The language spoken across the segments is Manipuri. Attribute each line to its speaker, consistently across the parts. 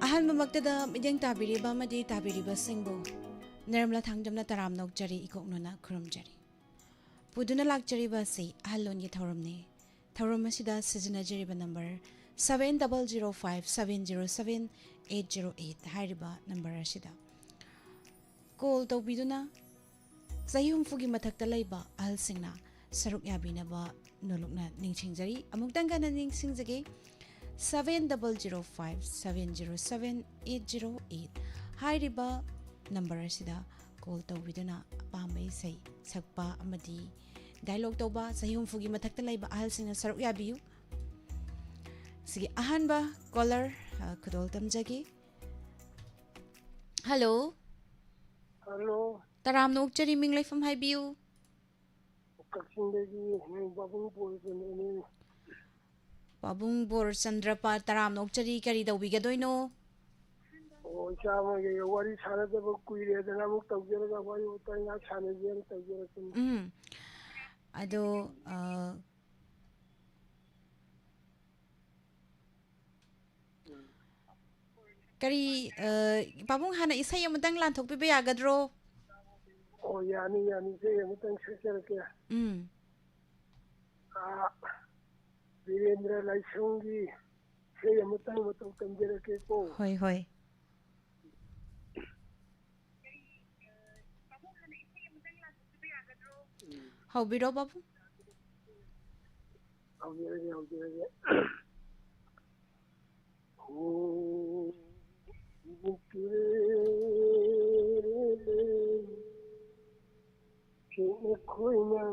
Speaker 1: ꯑꯍꯥꯟꯕ ꯃꯛꯇꯗ ꯃꯤꯠꯌꯦꯡ ꯇꯥꯕꯤꯔꯤꯕ ꯑꯃꯗꯤ ꯇꯥꯕꯤꯔꯤꯕꯁꯤꯡꯕꯨ ꯅꯤꯔꯃꯂꯥ ꯊꯥꯡꯖꯝꯅ ꯇꯔꯥꯝ ꯅꯣꯛꯆꯔꯤ ꯏꯀꯣꯛꯅꯨꯅ ꯈꯨꯔꯨꯝꯖꯔꯤ ꯄꯨꯗꯨꯅ ꯂꯥꯛꯆꯔꯤꯕ ꯑꯁꯤ ꯑꯍꯜꯂꯣꯟꯒꯤ ꯊꯧꯔꯝꯅꯤ ꯊꯧꯔꯝ ꯑꯁꯤꯗ ꯁꯤꯖꯤꯟꯅꯖꯔꯤꯕ ꯅꯝꯕꯔ 7005707808 ꯍꯥꯏꯔꯤꯕ ꯅꯝꯕꯔ ꯑꯁꯤꯗ ꯀꯣꯜ ꯇꯧꯕꯤꯗꯨꯅ ꯆꯍꯤ ꯍꯨꯝꯐꯨꯒꯤ ꯃꯊꯛꯇ ꯂꯩꯕ ꯑꯍꯜꯁꯤꯡꯅ ꯁꯔꯨꯛ ꯌꯥꯕꯤꯅꯕ ꯅꯣꯂꯨꯛꯅ ꯅꯤꯡꯁꯤꯡꯖꯔꯤ ꯑꯃꯨꯛꯇꯪ ꯒꯟꯅ ꯅꯤꯡꯁꯤꯡꯖꯒꯦ 7005707808 ꯍꯥꯏꯔꯤꯕ ꯅꯝꯕꯔ ꯑꯁꯤꯗ ꯀꯣꯜ ꯇꯧꯕꯤꯗꯨꯅ ꯑꯄꯥꯝꯕ ꯏꯁꯩ ꯁꯛꯄ ꯑꯃꯗꯤ ꯗꯥꯏꯂꯣꯛ ꯇꯧꯕ ꯆꯍꯤ ꯍꯨꯝꯐꯨꯒꯤ ꯃꯊꯛꯇ ꯂꯩꯕ ꯑꯍꯜꯁꯤꯡꯅ ꯁꯔꯨꯛ ꯌꯥꯕꯤꯌꯨ ꯁꯤꯒꯤ ꯑꯍꯥꯟꯕ ꯀꯣꯂꯔ ꯈꯨꯗꯣꯜ ꯇꯝꯖꯒꯦ ꯍꯜꯂꯣ
Speaker 2: ꯍꯜꯂꯣ
Speaker 1: ꯇꯔꯥꯝ ꯅꯣꯛꯆꯔꯤ ꯃꯤꯡ ꯂꯩꯐꯝ ꯍꯥꯏꯕꯤꯌꯨ
Speaker 2: ꯀꯛꯆꯤꯡꯗꯒꯤ ꯕꯥꯕꯨꯡ ꯄꯣꯏꯕꯅꯦ
Speaker 1: ꯄꯥꯕꯨꯡ ꯕꯣꯔꯆꯟꯗ꯭ꯔ ꯇꯔꯥꯝ ꯅꯣꯛꯆꯔꯤ ꯀꯔꯤ ꯇꯧꯕꯤꯒꯗꯣꯏꯅꯣ
Speaker 2: ꯑꯣ ꯏꯆꯥ ꯑꯃꯒ ꯋꯥꯔꯤ ꯁꯥꯟꯅꯗꯕ ꯀꯨꯏꯔꯦꯗꯅ ꯑꯃꯨꯛ ꯇꯧꯖꯔꯒ ꯋꯥꯔꯤ ꯋꯥꯇꯥꯏ ꯉꯥꯏꯍꯥꯛ ꯁꯥꯟꯅꯒꯦꯅ ꯇꯧꯖꯔꯛꯄꯅꯤ
Speaker 1: ꯑꯗꯣ ꯀꯔꯤ ꯄꯥꯕꯨꯡ ꯍꯥꯟꯅ ꯏꯁꯩ ꯑꯃꯇꯪ ꯂꯥꯟꯊꯣꯛꯄꯤꯕ ꯌꯥꯒꯗ꯭ꯔꯣ
Speaker 2: ꯑꯣ ꯌꯥꯅꯤ ꯌꯥꯅꯤ ꯏꯁꯩ ꯑꯃꯇꯪ ꯁꯛꯆꯔꯛꯀꯦ ꯕꯤꯔꯦꯟꯗ꯭ꯔ ꯂꯥꯏꯁ꯭ꯔꯝꯒꯤ ꯏꯁꯩ ꯑꯃꯇꯪ ꯃꯇꯧ ꯇꯝꯖꯔꯛꯀꯦꯀꯣ
Speaker 1: ꯍꯣꯏ ꯍꯣꯏ ꯍꯧꯕꯤꯔꯣ ꯄꯥꯕꯨꯡ
Speaker 2: ꯍꯧꯖꯔꯒꯦ ꯑꯩꯈꯣꯏꯅ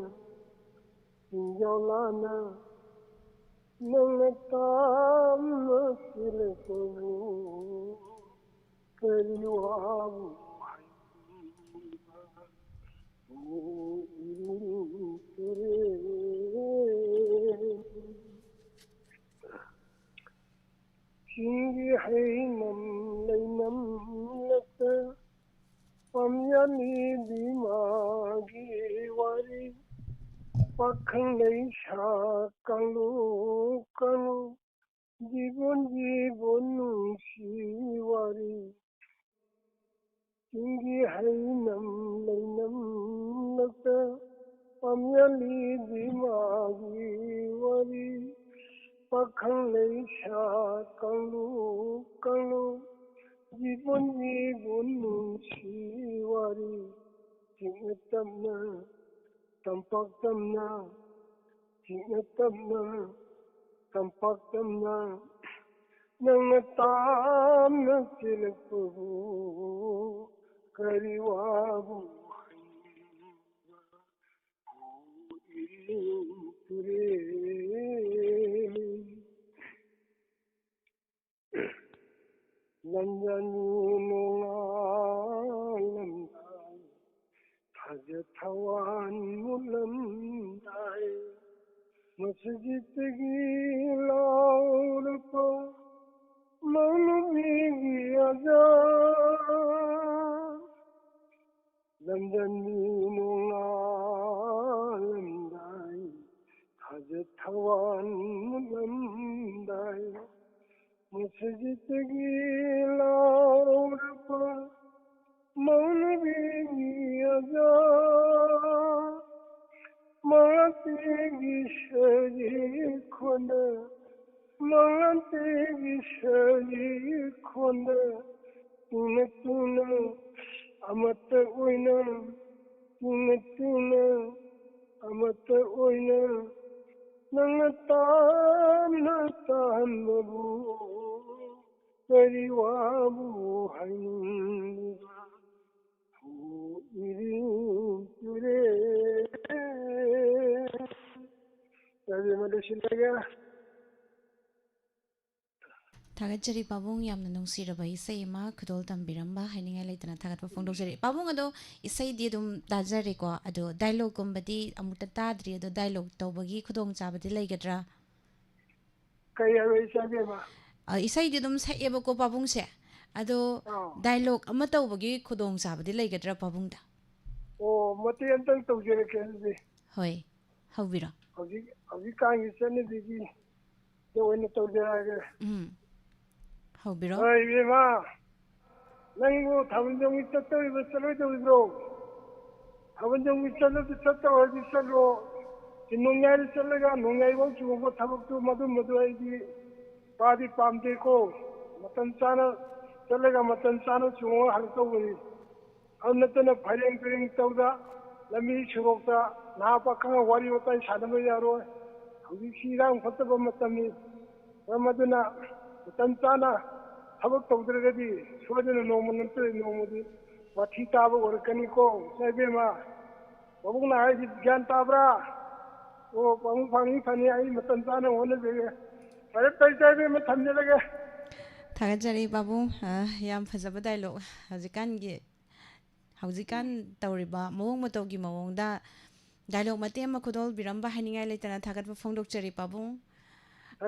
Speaker 2: ꯆꯤꯡꯖꯥꯎꯂꯥꯅ ꯅꯪꯅ ꯇꯥꯝꯅ ꯆꯦꯜꯂꯛꯄꯕꯨ ꯀꯔꯤ ꯋꯥꯕꯨ ꯆꯤꯡꯒꯤ ꯍꯩꯅꯝ ꯂꯩꯅꯝꯂꯛꯇ ꯄꯥꯝꯌꯥꯟꯅꯤꯗꯤ ꯃꯥꯒꯤ ꯋꯥꯔꯤ ꯄꯥꯈꯪ ꯂꯩꯁꯥ ꯀꯥꯡꯂꯨꯞ ꯀꯥꯡꯂꯨꯞ ꯖꯤꯕꯣꯟ ꯅꯨꯡꯁꯤ ꯋꯥꯔꯤ ꯆꯤꯡꯒꯤ ꯍꯩꯅꯝ ꯂꯩꯅꯝꯂꯛꯇ ꯄꯥꯝꯌꯥꯟꯅꯤꯗꯤ ꯃꯥꯒꯤ ꯋꯥꯔꯤ ꯄꯥꯈꯪ ꯂꯩꯁꯥ ꯀꯥꯡꯂꯨꯞ ꯀꯥꯡꯂꯨꯞ जीवन नुंसी वारी चिंग तमना तंपक तमना चिंग तमना तंपक तमना नंग ताम चिलपु करिवाबु तुरे ꯂꯝꯖꯅꯨ ꯅꯣꯡꯉꯥꯜꯂꯝꯗꯥꯏ ꯊꯥꯖ ꯊꯋꯥꯟ ꯃꯨꯠꯂꯝꯗꯥꯏ ꯃꯁꯖꯤꯗꯇꯒꯤ ꯂꯥꯎꯔꯛꯄ ꯃꯧꯂꯨꯕꯤꯒꯤ ꯑꯖꯥꯟ ꯂꯝꯖꯅꯨ ꯅꯣꯡꯉꯥꯜꯂꯝꯗꯥꯏ ꯊꯥꯖ ꯊꯋꯥꯟ ꯃꯨꯠꯂꯝꯗꯥꯏ मस्जिदगी लाउरपा मौलवी अज़ान मातेगी शरीर खुद मातेगी शरीर खुद तूने अमत ओइना तूने अमत ओइना नंगताना तानबु करिवाबु हंगा हु इरि तुरे तबे मदशिलगा
Speaker 1: थागतजरी पाबुंग यामना नुंसिरबा इसै मा खुदोल तंबिरंबा हाइनिंगाय लेतना थागतबा फोंदोकजरी पाबुंग अदो इसै दि दुम ताजरेको अदो डायलॉग गुंबदी अमुता ताद्रि अदो डायलॉग तौबगी खुदोंग चाबदी लेगद्रा
Speaker 2: कई हवे चाबेबा
Speaker 1: इसै दि दुम सएबको पाबुंग से अदो डायलॉग अमा तौबगी खुदोंग चाबदी लेगद्रा पाबुंगदा
Speaker 2: ओ मते अंतंग तौजरके हदे
Speaker 1: होय हौबिरा
Speaker 2: हौजी कांगी चने दिगी तो ओइने तौजरागे
Speaker 1: ꯍꯧꯕꯤꯔꯣ
Speaker 2: ꯍꯣꯏ ꯏꯕꯦꯝꯃ ꯅꯪꯕꯨ ꯊꯥꯕꯜ ꯆꯠꯇꯧꯔꯤꯕ ꯆꯠꯂꯣꯏꯗꯧꯔꯤꯕ꯭ꯔꯣ ꯊꯥꯕꯜ ꯆꯠꯇꯧ ꯍꯥꯏꯔꯗꯤ ꯆꯠꯂꯣ ꯅꯣꯡꯌꯥꯏꯗ ꯆꯠꯂꯒ ꯅꯣꯡꯌꯥꯏꯐꯥꯎ ꯆꯣꯡꯕ ꯊꯕꯛꯇꯨ ꯃꯗꯨ ꯑꯩꯗꯤ ꯄꯥꯗꯤ ꯄꯥꯝꯗꯦꯀꯣ ꯃꯇꯝ ꯆꯥꯅ ꯆꯠꯂꯒ ꯃꯇꯝ ꯆꯥꯅ ꯆꯣꯡꯉꯒ ꯍꯜꯂꯛꯇꯧꯕꯅꯤ ꯑꯗꯨ ꯅꯠꯇꯅ ꯐꯩꯔꯦꯡ ꯇꯧꯗ ꯂꯝꯕꯤ ꯁꯣꯔꯣꯛꯇ ꯅꯍꯥ ꯄꯥꯈꯪꯒ ꯋꯥꯔꯤ ꯋꯥꯇꯥꯏ ꯁꯥꯟꯅꯕ ꯌꯥꯔꯣꯏ ꯍꯧꯖꯤꯛꯁꯤ ꯏꯔꯥꯡ ꯐꯠꯇꯕ ꯃꯇꯝꯅꯤ ꯃꯔꯝ ꯑꯗꯨꯅ ꯃꯇꯝ ꯆꯥꯅ ꯊꯕꯛ ꯇꯧꯗ꯭ꯔꯒꯗꯤ ꯁꯣꯏꯗꯅ ꯅꯣꯡꯃ ꯅꯠꯇ꯭ꯔꯒ ꯅꯣꯡꯃꯗꯤ ꯋꯥꯊꯤ ꯇꯥꯕ ꯑꯣꯏꯔꯛꯀꯅꯤꯀꯣ ꯏꯆꯥ ꯏꯕꯦꯝꯃ ꯄꯥꯕꯨꯡꯅ ꯍꯥꯏꯁꯤ ꯒ꯭ꯌꯥꯟ ꯇꯥꯕ꯭ꯔꯥ ꯑꯣ ꯄꯥꯕꯨꯡ ꯐꯅꯤ ꯑꯩ ꯃꯇꯝ ꯆꯥꯅ ꯍꯣꯠꯅꯖꯒꯦ ꯐꯔꯦ ꯏꯆꯥ ꯏꯕꯦꯝꯃ ꯊꯝꯖꯔꯒꯦ
Speaker 1: ꯊꯥꯒꯠꯆꯔꯤ ꯄꯥꯕꯨꯡ ꯌꯥꯝ ꯐꯖꯕ ꯗꯥꯏꯂꯣग ꯍꯧꯖꯤꯛꯀꯥꯟ ꯇꯧꯔꯤꯕ ꯃꯑꯣꯡ ꯃꯇꯧꯒꯤ ꯃꯑꯣꯡꯗ ꯗꯥꯏꯂꯣग ꯃꯇꯦꯛ ꯑꯃ ꯈꯨꯗꯣꯜꯕꯤꯔꯝꯕ ꯍꯥꯏꯅꯤꯡꯉꯥꯏ ꯂꯩꯇꯅ ꯊꯥꯒꯠꯄ ꯐꯣꯡꯗꯣꯛꯆꯔꯤ ꯄꯥꯕꯨꯡ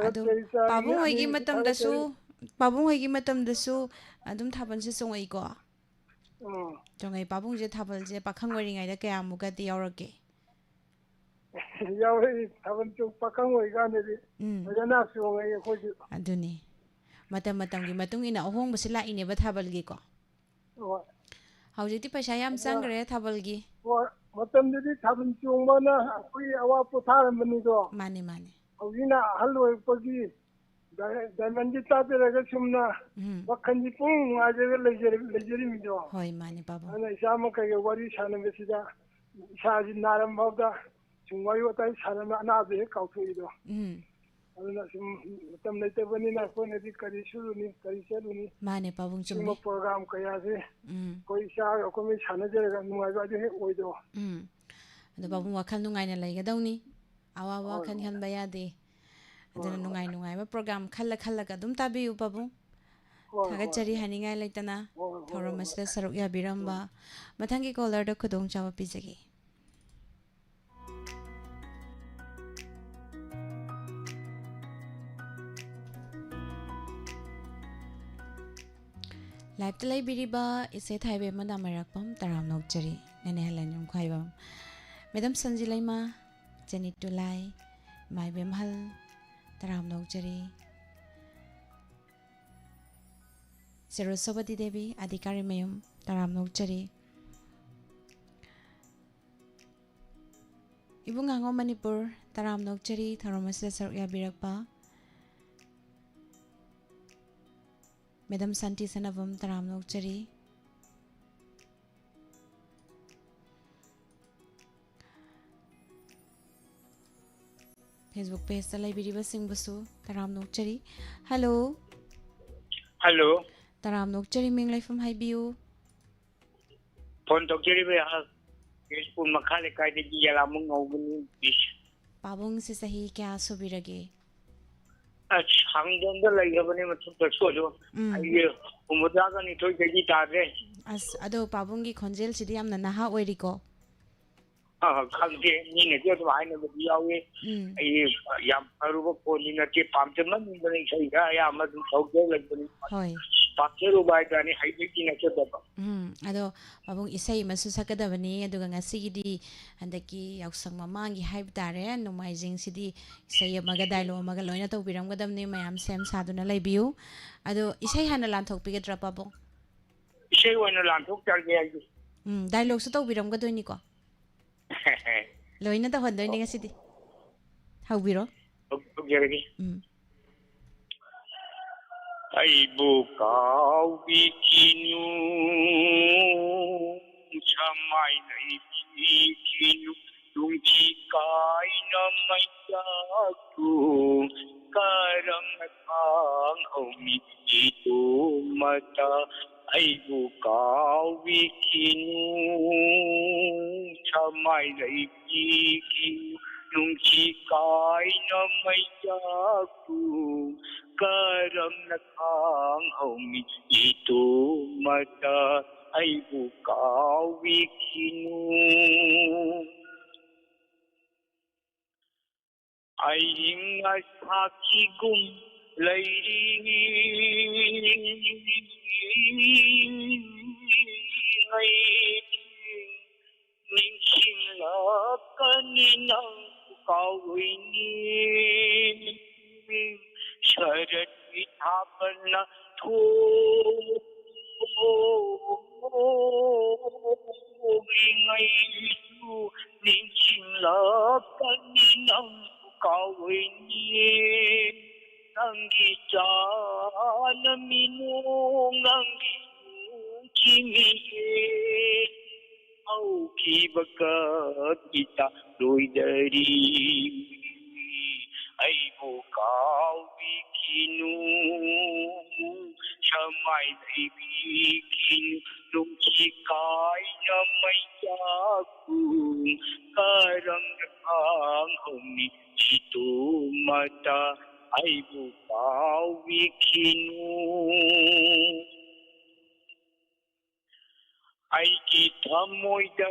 Speaker 1: ꯑꯗꯨ
Speaker 2: ꯊꯥꯒꯠꯆꯔꯤ ꯏꯆꯥ
Speaker 1: ꯄꯥꯕꯨꯡ ꯍꯣꯏꯒꯤ
Speaker 2: ꯑꯅꯤꯃꯛꯀꯤ
Speaker 1: ꯃꯇꯝꯗꯁꯨ
Speaker 2: ꯊꯥꯒꯠꯆꯔꯤ
Speaker 1: ꯑꯗꯨꯝ ꯊꯥꯕꯜꯁꯦ ꯆꯣꯡꯉꯛꯏꯀꯣ
Speaker 2: ꯎꯝ
Speaker 1: ꯆꯣꯡꯉꯛꯏ ꯄꯥꯕꯨꯡꯁꯦ ꯊꯥꯕꯜꯁꯦ ꯄꯥꯈꯪ ꯑꯣꯏꯔꯤꯉꯩꯗ ꯀꯌꯥꯃꯨꯛꯀꯗꯤ ꯌꯥꯎꯔꯛꯀꯦ
Speaker 2: ꯌꯥꯎꯔꯛꯏ ꯊꯥꯕꯜ ꯄꯥꯈꯪ ꯑꯣꯏꯔꯤꯀꯥꯟꯗꯗꯤ ꯐꯖꯅ ꯆꯣꯡꯉꯛꯏ ꯑꯩꯈꯣꯏꯁꯨ
Speaker 1: ꯑꯗꯨꯅꯤ ꯃꯇꯝꯒꯤ ꯃꯇꯨꯡ ꯏꯟꯅ ꯑꯍꯣꯡꯕꯁꯤ ꯂꯥꯛꯏꯅꯦꯕ ꯊꯥꯕꯜꯒꯤꯀꯣ
Speaker 2: ꯍꯣꯏ
Speaker 1: ꯍꯧꯖꯤꯛꯇꯤ ꯄꯩꯁꯥ ꯌꯥꯝ ꯆꯪꯈ꯭ꯔꯦ ꯊꯥꯕꯜꯒꯤ
Speaker 2: ꯍꯣꯏ ꯃꯇꯝꯗꯨꯗꯤ ꯊꯥꯕꯜ ꯆꯣꯡꯕꯅ ꯑꯩꯈꯣꯏꯒꯤ ꯑꯋꯥ ꯄꯣꯊꯥꯔꯝꯕꯅꯤꯗꯣ
Speaker 1: ꯃꯥꯅꯤ ꯃꯥꯅꯤ
Speaker 2: ꯍꯧꯖꯤꯛꯅ ꯑꯍꯜ ꯑꯣꯏꯔꯛꯄꯒꯤ ꯗꯥꯏꯃꯟꯁꯤ ꯇꯥꯖꯔꯒ ꯆꯨꯝꯅ ꯋꯥꯈꯜꯁꯤ ꯄꯨꯡ ꯅꯨꯡꯉꯥꯏꯖꯔꯒ ꯂꯩꯖꯔꯤꯃꯤꯗꯣ
Speaker 1: ꯍꯣꯏ ꯃꯥꯅꯤ ꯄꯥꯕꯨꯡ
Speaker 2: ꯑꯗꯨꯅ ꯏꯆꯥꯃꯈꯩꯒ ꯋꯥꯔꯤ ꯁꯥꯟꯅꯕꯁꯤꯗ ꯏꯁꯥꯁꯤ ꯅꯥꯔꯝꯐꯥꯎꯗ ꯁꯨꯝ ꯋꯥꯔꯤ ꯋꯥꯇꯥꯏ ꯁꯥꯟꯅꯕ ꯑꯅꯥꯕ ꯍꯦꯛ ꯀꯥꯎꯊꯣꯛꯏꯗꯣ ꯑꯗꯨꯅ ꯁꯨꯝ ꯃꯇꯝ ꯂꯩꯇꯕꯅꯤꯅ ꯑꯩꯈꯣꯏꯅꯗꯤ ꯀꯔꯤ ꯁꯨꯔꯨꯅꯤ ꯀꯔꯤ ꯆꯠꯂꯨꯅꯤ
Speaker 1: ꯃꯥꯅꯦ ꯄꯥꯕꯨꯡ
Speaker 2: ꯁꯤꯒꯨꯝꯕ
Speaker 1: ꯆꯨꯝꯃꯤ
Speaker 2: ꯄ꯭ꯔꯣꯒ꯭ꯔꯥꯝ ꯀꯌꯥꯁꯦ ꯑꯩꯈꯣꯏ ꯏꯆꯥꯒ ꯑꯩꯈꯣꯏ ꯁꯥꯟꯅꯖꯔꯒ ꯅꯨꯡꯉꯥꯏꯕ ꯑꯗꯨ ꯍꯦꯛ ꯑꯣꯏꯗꯣ
Speaker 1: ꯑꯗꯣ ꯄꯥꯕꯨꯡ ꯋꯥꯈꯜ ꯅꯨꯡꯉꯥꯏꯅ ꯂꯩꯒꯗꯧꯅꯤ ꯑꯋꯥꯕ
Speaker 2: ꯍꯣꯏ
Speaker 1: ꯋꯥꯈꯜ ꯈꯟꯕ ꯌꯥꯗꯦ
Speaker 2: ꯍꯣꯏ
Speaker 1: ꯑꯗꯨꯅ
Speaker 2: ꯍꯣꯏ
Speaker 1: ꯅꯨꯡꯉꯥꯏꯕ ꯄ꯭ꯔꯣꯒ꯭ꯔꯥꯝ ꯈꯜꯂꯒ ꯑꯗꯨꯝ ꯇꯥꯕꯤꯌꯨ ꯄꯥꯕꯨꯡ
Speaker 2: ꯍꯣꯏ ꯍꯣꯏ
Speaker 1: ꯊꯥꯒꯠꯆꯔꯤ ꯍꯥꯏꯅꯤꯡꯉꯥꯏ ꯂꯩꯇꯅ
Speaker 2: ꯍꯣꯏ ꯍꯣꯏ
Speaker 1: ꯊꯧꯔꯝ
Speaker 2: ꯍꯣꯏ
Speaker 1: ꯑꯁꯤꯗ ꯁꯔꯨꯛ ꯌꯥꯕꯤꯔꯝꯕ ꯃꯊꯪꯒꯤ ꯀꯣꯂꯔꯗ ꯈꯨꯗꯣꯡꯆꯥꯕ ꯄꯤꯖꯒꯦ ꯂꯥꯏꯞꯇ ꯂꯩꯕꯤꯔꯤꯕ ꯏꯆꯦ ꯊꯥꯏꯕꯦꯝ ꯃꯩꯔꯥꯛꯄꯝ ꯇꯔꯥꯝ ꯅꯣꯛꯆꯔꯤ ꯅꯦꯅꯦꯍꯜꯂꯦꯟ ꯌꯨꯝꯈꯥꯏꯕꯝ ꯃꯦꯗꯥꯝ ꯁꯟꯖꯤꯂꯩꯃ ꯖꯦꯅꯤꯇꯨꯂꯥꯏ ꯃꯥꯏꯕꯦꯝꯍꯜ ꯇꯔꯥꯝ ꯅꯣꯛꯆꯔꯤ ꯁꯦꯔꯣꯁꯋꯇꯤ ꯗꯦꯕꯤ ꯑꯙꯤꯀꯥꯔꯤꯃꯌꯨꯝ ꯇꯔꯥꯝ ꯅꯣꯛꯆꯔꯤ ꯏꯕꯨꯡꯉꯥꯉꯣ ꯃꯅꯤꯄꯨꯔ ꯇꯔꯥꯝ ꯅꯣꯛꯆꯔꯤ ꯊꯧꯔꯝ ꯑꯁꯤꯗ ꯁꯔꯨꯛ ꯌꯥꯕꯤꯔꯛꯄ ꯃꯦꯗꯥꯝ ꯁꯥꯟꯇꯤ ꯁꯅꯕꯝ ꯇꯔꯥꯝ ꯅꯣꯛꯆꯔꯤ ꯐꯦꯁꯕꯨꯛ ꯄꯦꯖꯇ ꯂꯩꯕꯤꯔꯤꯕꯁꯤꯡꯕꯨꯁꯨ ꯇꯔꯥꯝ ꯅꯣꯛꯆꯔꯤ ꯍꯜꯂꯣ
Speaker 3: ꯍꯜꯂꯣ
Speaker 1: ꯇꯔꯥꯝ ꯅꯣꯛꯆꯔꯤ ꯃꯤꯡ ꯂꯩꯐꯝ ꯍꯥꯏꯕꯤꯌꯨ
Speaker 3: ꯐꯣꯟ ꯇꯧꯖꯔꯤꯕ ꯌꯥꯏꯁ꯭ꯀꯨꯜ ꯃꯈꯥ ꯂꯩꯀꯥꯏꯗꯒꯤ ꯌꯥꯂꯥꯃꯨꯡ ꯉꯧꯕꯅꯤ
Speaker 1: ꯄꯥꯕꯨꯡꯁꯤ ꯆꯍꯤ ꯀꯌꯥ ꯁꯨꯕꯤꯔꯒꯦ
Speaker 3: ꯑꯁ ꯍꯥꯡꯗꯣꯡꯗ ꯂꯩꯈ꯭ꯔꯕꯅꯤ ꯃꯊꯛꯇꯁꯨ ꯑꯗꯨꯝ ꯑꯩꯒꯤ 92 ꯇꯥꯗ꯭ꯔꯦ
Speaker 1: ꯑꯁ ꯑꯗꯣ ꯄꯥꯕꯨꯡꯒꯤ ꯈꯣꯟꯖꯦꯜꯁꯤꯗꯤ ꯌꯥꯝꯅ ꯅꯍꯥ ꯑꯣꯏꯔꯤꯀꯣ
Speaker 3: ꯈꯪꯗꯦ ꯃꯤꯅꯗꯤ ꯑꯗꯨꯝ ꯍꯥꯏꯅꯕꯗꯤ ꯌꯥꯎꯏ ꯑꯩ ꯌꯥꯝ ꯐꯔꯨꯕ ꯐꯣꯟꯗꯤ ꯅꯠꯇꯦ ꯄꯥꯝꯖꯃꯟꯗꯅ ꯏꯁꯩꯒ ꯑꯌꯥꯝꯕ ꯑꯗꯨꯝ ꯇꯧꯖ ꯂꯩꯕꯅꯤ
Speaker 1: ꯍꯣꯏ
Speaker 3: ꯄꯥꯝꯖꯔꯨꯕ ꯍꯥꯏꯇꯥꯔꯦ ꯍꯩꯕꯒꯤ ꯅꯠꯆꯗꯕ
Speaker 1: ꯑꯗꯣ ꯄꯥꯕꯨꯡ ꯏꯁꯩ ꯑꯃꯁꯨ ꯁꯛꯀꯗꯕꯅꯤ ꯑꯗꯨꯒ ꯉꯁꯤꯒꯤꯗꯤ ꯍꯟꯗꯛꯀꯤ ꯌꯥꯎꯁꯪ ꯃꯃꯥꯡꯒꯤ ꯍꯥꯏꯕ ꯇꯥꯔꯦ ꯅꯣꯡꯃꯥꯏꯖꯤꯡꯁꯤꯗꯤ ꯏꯁꯩ ꯑꯃꯒ ꯗꯥꯏꯂꯣꯛ ꯑꯃꯒ ꯂꯣꯏꯅ ꯇꯧꯕꯤꯔꯝꯒꯗꯕꯅꯤ ꯃꯌꯥꯝ ꯁꯦꯝ ꯁꯥꯗꯨꯅ ꯂꯩꯕꯤꯌꯨ ꯑꯗꯣ ꯏꯁꯩ ꯍꯥꯟꯅ ꯂꯥꯟꯊꯣꯛꯄꯤꯒꯗ꯭ꯔꯥ ꯄꯥꯕꯨꯡ
Speaker 3: ꯏꯁꯩ ꯑꯣꯏꯅ ꯂꯥꯟꯊꯣꯛꯆꯔꯒꯦ ꯑꯩꯗꯤ
Speaker 1: ꯗꯥꯏꯂꯣꯛꯁꯨ ꯇꯧꯕꯤꯔꯝꯒꯗꯣꯏꯅꯤꯀꯣ ꯂꯣꯏꯅ ꯇꯧꯍꯟꯗꯣꯏꯅꯤ ꯉꯁꯤꯗꯤ ꯍꯧꯕꯤꯔꯣ
Speaker 3: ꯇꯧꯖꯔꯒꯦ ꯑꯩꯕꯨ ꯀꯥꯎꯕꯤꯈꯤꯅꯨ ꯁꯃꯥꯏ ꯂꯩꯕꯤꯈꯤꯅꯨ ꯅꯨꯡꯁꯤ ꯀꯥꯏꯅ ꯃꯩꯆꯥꯛꯄꯨ ꯀꯔꯝꯅ ꯈꯥꯡꯍꯧꯅꯤ ꯏꯇꯨꯃꯇ ꯑꯩꯕꯨ ꯀꯥꯎꯕꯤꯈꯤꯅꯨ ꯁꯃꯥꯏ ꯂꯩꯕꯤꯈꯤꯅꯨ ꯅꯨꯡꯁꯤ ꯀꯥꯏꯅ ꯃꯩꯆꯥꯛꯄꯨ ꯀꯔꯝꯅ ꯈꯥꯡꯍꯧꯅꯤ ꯏꯇꯨꯃꯇ ꯑꯩꯕꯨ ꯀꯥꯎꯕꯤꯈꯤꯅꯨ ꯑꯏꯪ ꯑꯁꯥꯀꯤꯒꯨꯝ ꯂꯩꯔꯤ ꯅꯤꯡꯁꯤꯡꯂꯛꯀꯅꯤ ꯅꯪ ꯀꯥꯎꯔꯣꯏꯅꯤ ꯁꯔꯠꯀꯤ ꯊꯥꯕꯜꯅ ꯉꯩꯁꯨ ꯅꯤꯡꯁꯤꯡꯂꯛꯀꯅꯤ ꯅꯪ ꯀꯥꯎꯔꯣꯏꯅꯤ ꯅꯪꯒꯤ ꯆꯥꯅꯃꯤꯅꯣꯡ ꯅꯪꯒꯤ ꯅꯨꯡꯁꯤꯡꯏꯒꯦ ꯍꯧꯈꯤꯕ ꯀꯕꯤꯇꯥ ꯂꯣꯏꯗꯔꯤ ꯑꯩꯕꯨ ꯀꯥꯎꯕꯤꯈꯤꯅꯨ ꯁꯃꯥꯏ ꯂꯩꯕꯤꯈꯤꯅꯨ ꯅꯨꯡꯁꯤ ꯀꯥꯏꯅ ꯃꯩꯌꯥꯛꯄꯨ ꯀꯔꯝꯅ ꯈꯥꯡꯍꯧꯅꯤ ꯁꯤꯇꯨꯃꯇ ꯑꯩꯕꯨ ꯀꯥꯎꯕꯤꯈꯤꯅꯨ ꯑꯩꯒꯤ ꯊꯃꯣꯏꯗ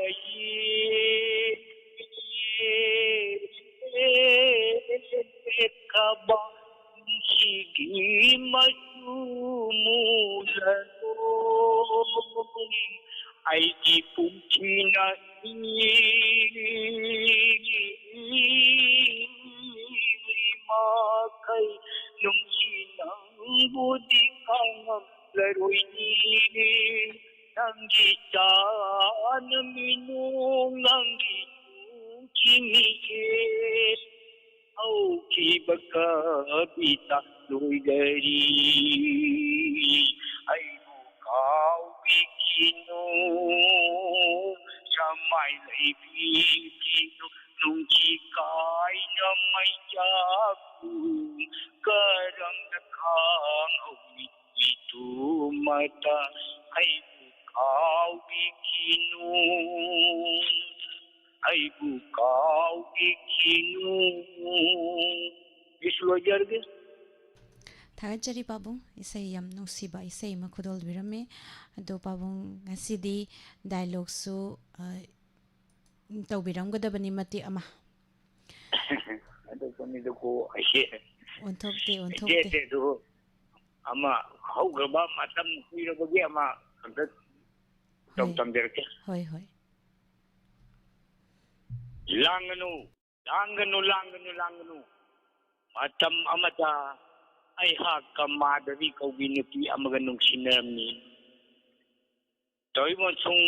Speaker 3: ꯌꯦꯛꯈ꯭ꯔꯕ ꯅꯨꯡꯁꯤꯒꯤ ꯃꯆꯨ ꯃꯨꯔꯔꯣꯏ ꯑꯩꯒꯤ ꯄꯨꯟꯁꯤꯅ ꯃꯈꯩ ꯅꯨꯡꯁꯤ ꯅꯪꯕꯨꯗꯤ ꯈꯪꯂꯔꯣꯏꯅꯤ ꯅꯪꯒꯤ ꯆꯥꯅꯃꯤꯅꯣꯡ ꯅꯪꯒꯤ ꯅꯨꯡꯁꯤꯡꯏꯒꯦ ꯍꯧꯈꯤꯕ ꯀꯕꯤꯇꯥ ꯂꯣꯏꯗꯔꯤ ꯑꯩꯕꯨ ꯀꯥꯎꯕꯤꯈꯤꯅꯨ ꯁꯃꯥꯏ ꯂꯩꯕꯤꯈꯤꯅꯨ ꯅꯨꯡꯁꯤ ꯀꯥꯏꯅ ꯃꯩꯌꯥꯛꯄꯨ ꯀꯔꯝꯅ ꯈꯥꯡꯍꯧꯅꯤ ꯏꯇꯨꯃꯇ ꯑꯩꯕꯨ ꯀꯥꯎꯕꯤꯈꯤꯅꯨ ꯑꯩꯕꯨ ꯀꯥꯎꯕꯤꯈꯤꯅꯨ ꯏꯁ ꯂꯣꯏꯖꯔꯒꯦ
Speaker 1: ꯊꯥꯒꯠꯆꯔꯤ ꯄꯥꯕꯨꯡ ꯏꯁꯩ ꯌꯥꯝ ꯅꯨꯡꯁꯤꯕ ꯏꯁꯩ ꯑꯃ ꯈꯨꯗꯣꯜꯕꯤꯔꯝꯃꯤ ꯑꯗꯣ ꯄꯥꯕꯨꯡ ꯉꯁꯤꯗꯤ ꯗꯥꯏꯂꯣꯒꯁꯨ ꯇꯧꯕꯤꯔꯝꯒꯗꯕꯅꯤ ꯃꯇꯦꯛ ꯑꯃ
Speaker 3: ꯑꯗꯨꯀꯣ ꯑꯩꯁꯦ
Speaker 1: ꯑꯣꯟꯊꯣꯛꯇꯦ
Speaker 3: ꯑꯗꯨ ꯑꯃ ꯍꯧꯈ꯭ꯔꯕ ꯃꯇꯝ ꯀꯨꯏꯔꯕꯒꯤ ꯑꯃ ꯈꯛꯇ ꯇꯝꯖꯔꯛꯀꯦ
Speaker 1: ꯍꯣꯏ ꯍꯣꯏ
Speaker 3: ꯂꯥꯡꯒꯅꯨ ꯂꯥꯡꯒꯅꯨ ꯂꯥꯡꯒꯅꯨ ꯂꯥꯡꯒꯅꯨ ꯃꯇꯝ ꯑꯃꯗ ꯑꯩꯍꯥꯛꯀ ꯃꯥꯙꯕꯤ ꯀꯧꯕꯤ ꯅꯨꯄꯤ ꯑꯃꯒ ꯅꯨꯡꯁꯤꯅꯔꯝꯃꯤ ꯇꯧꯏꯃꯣꯁꯨꯡ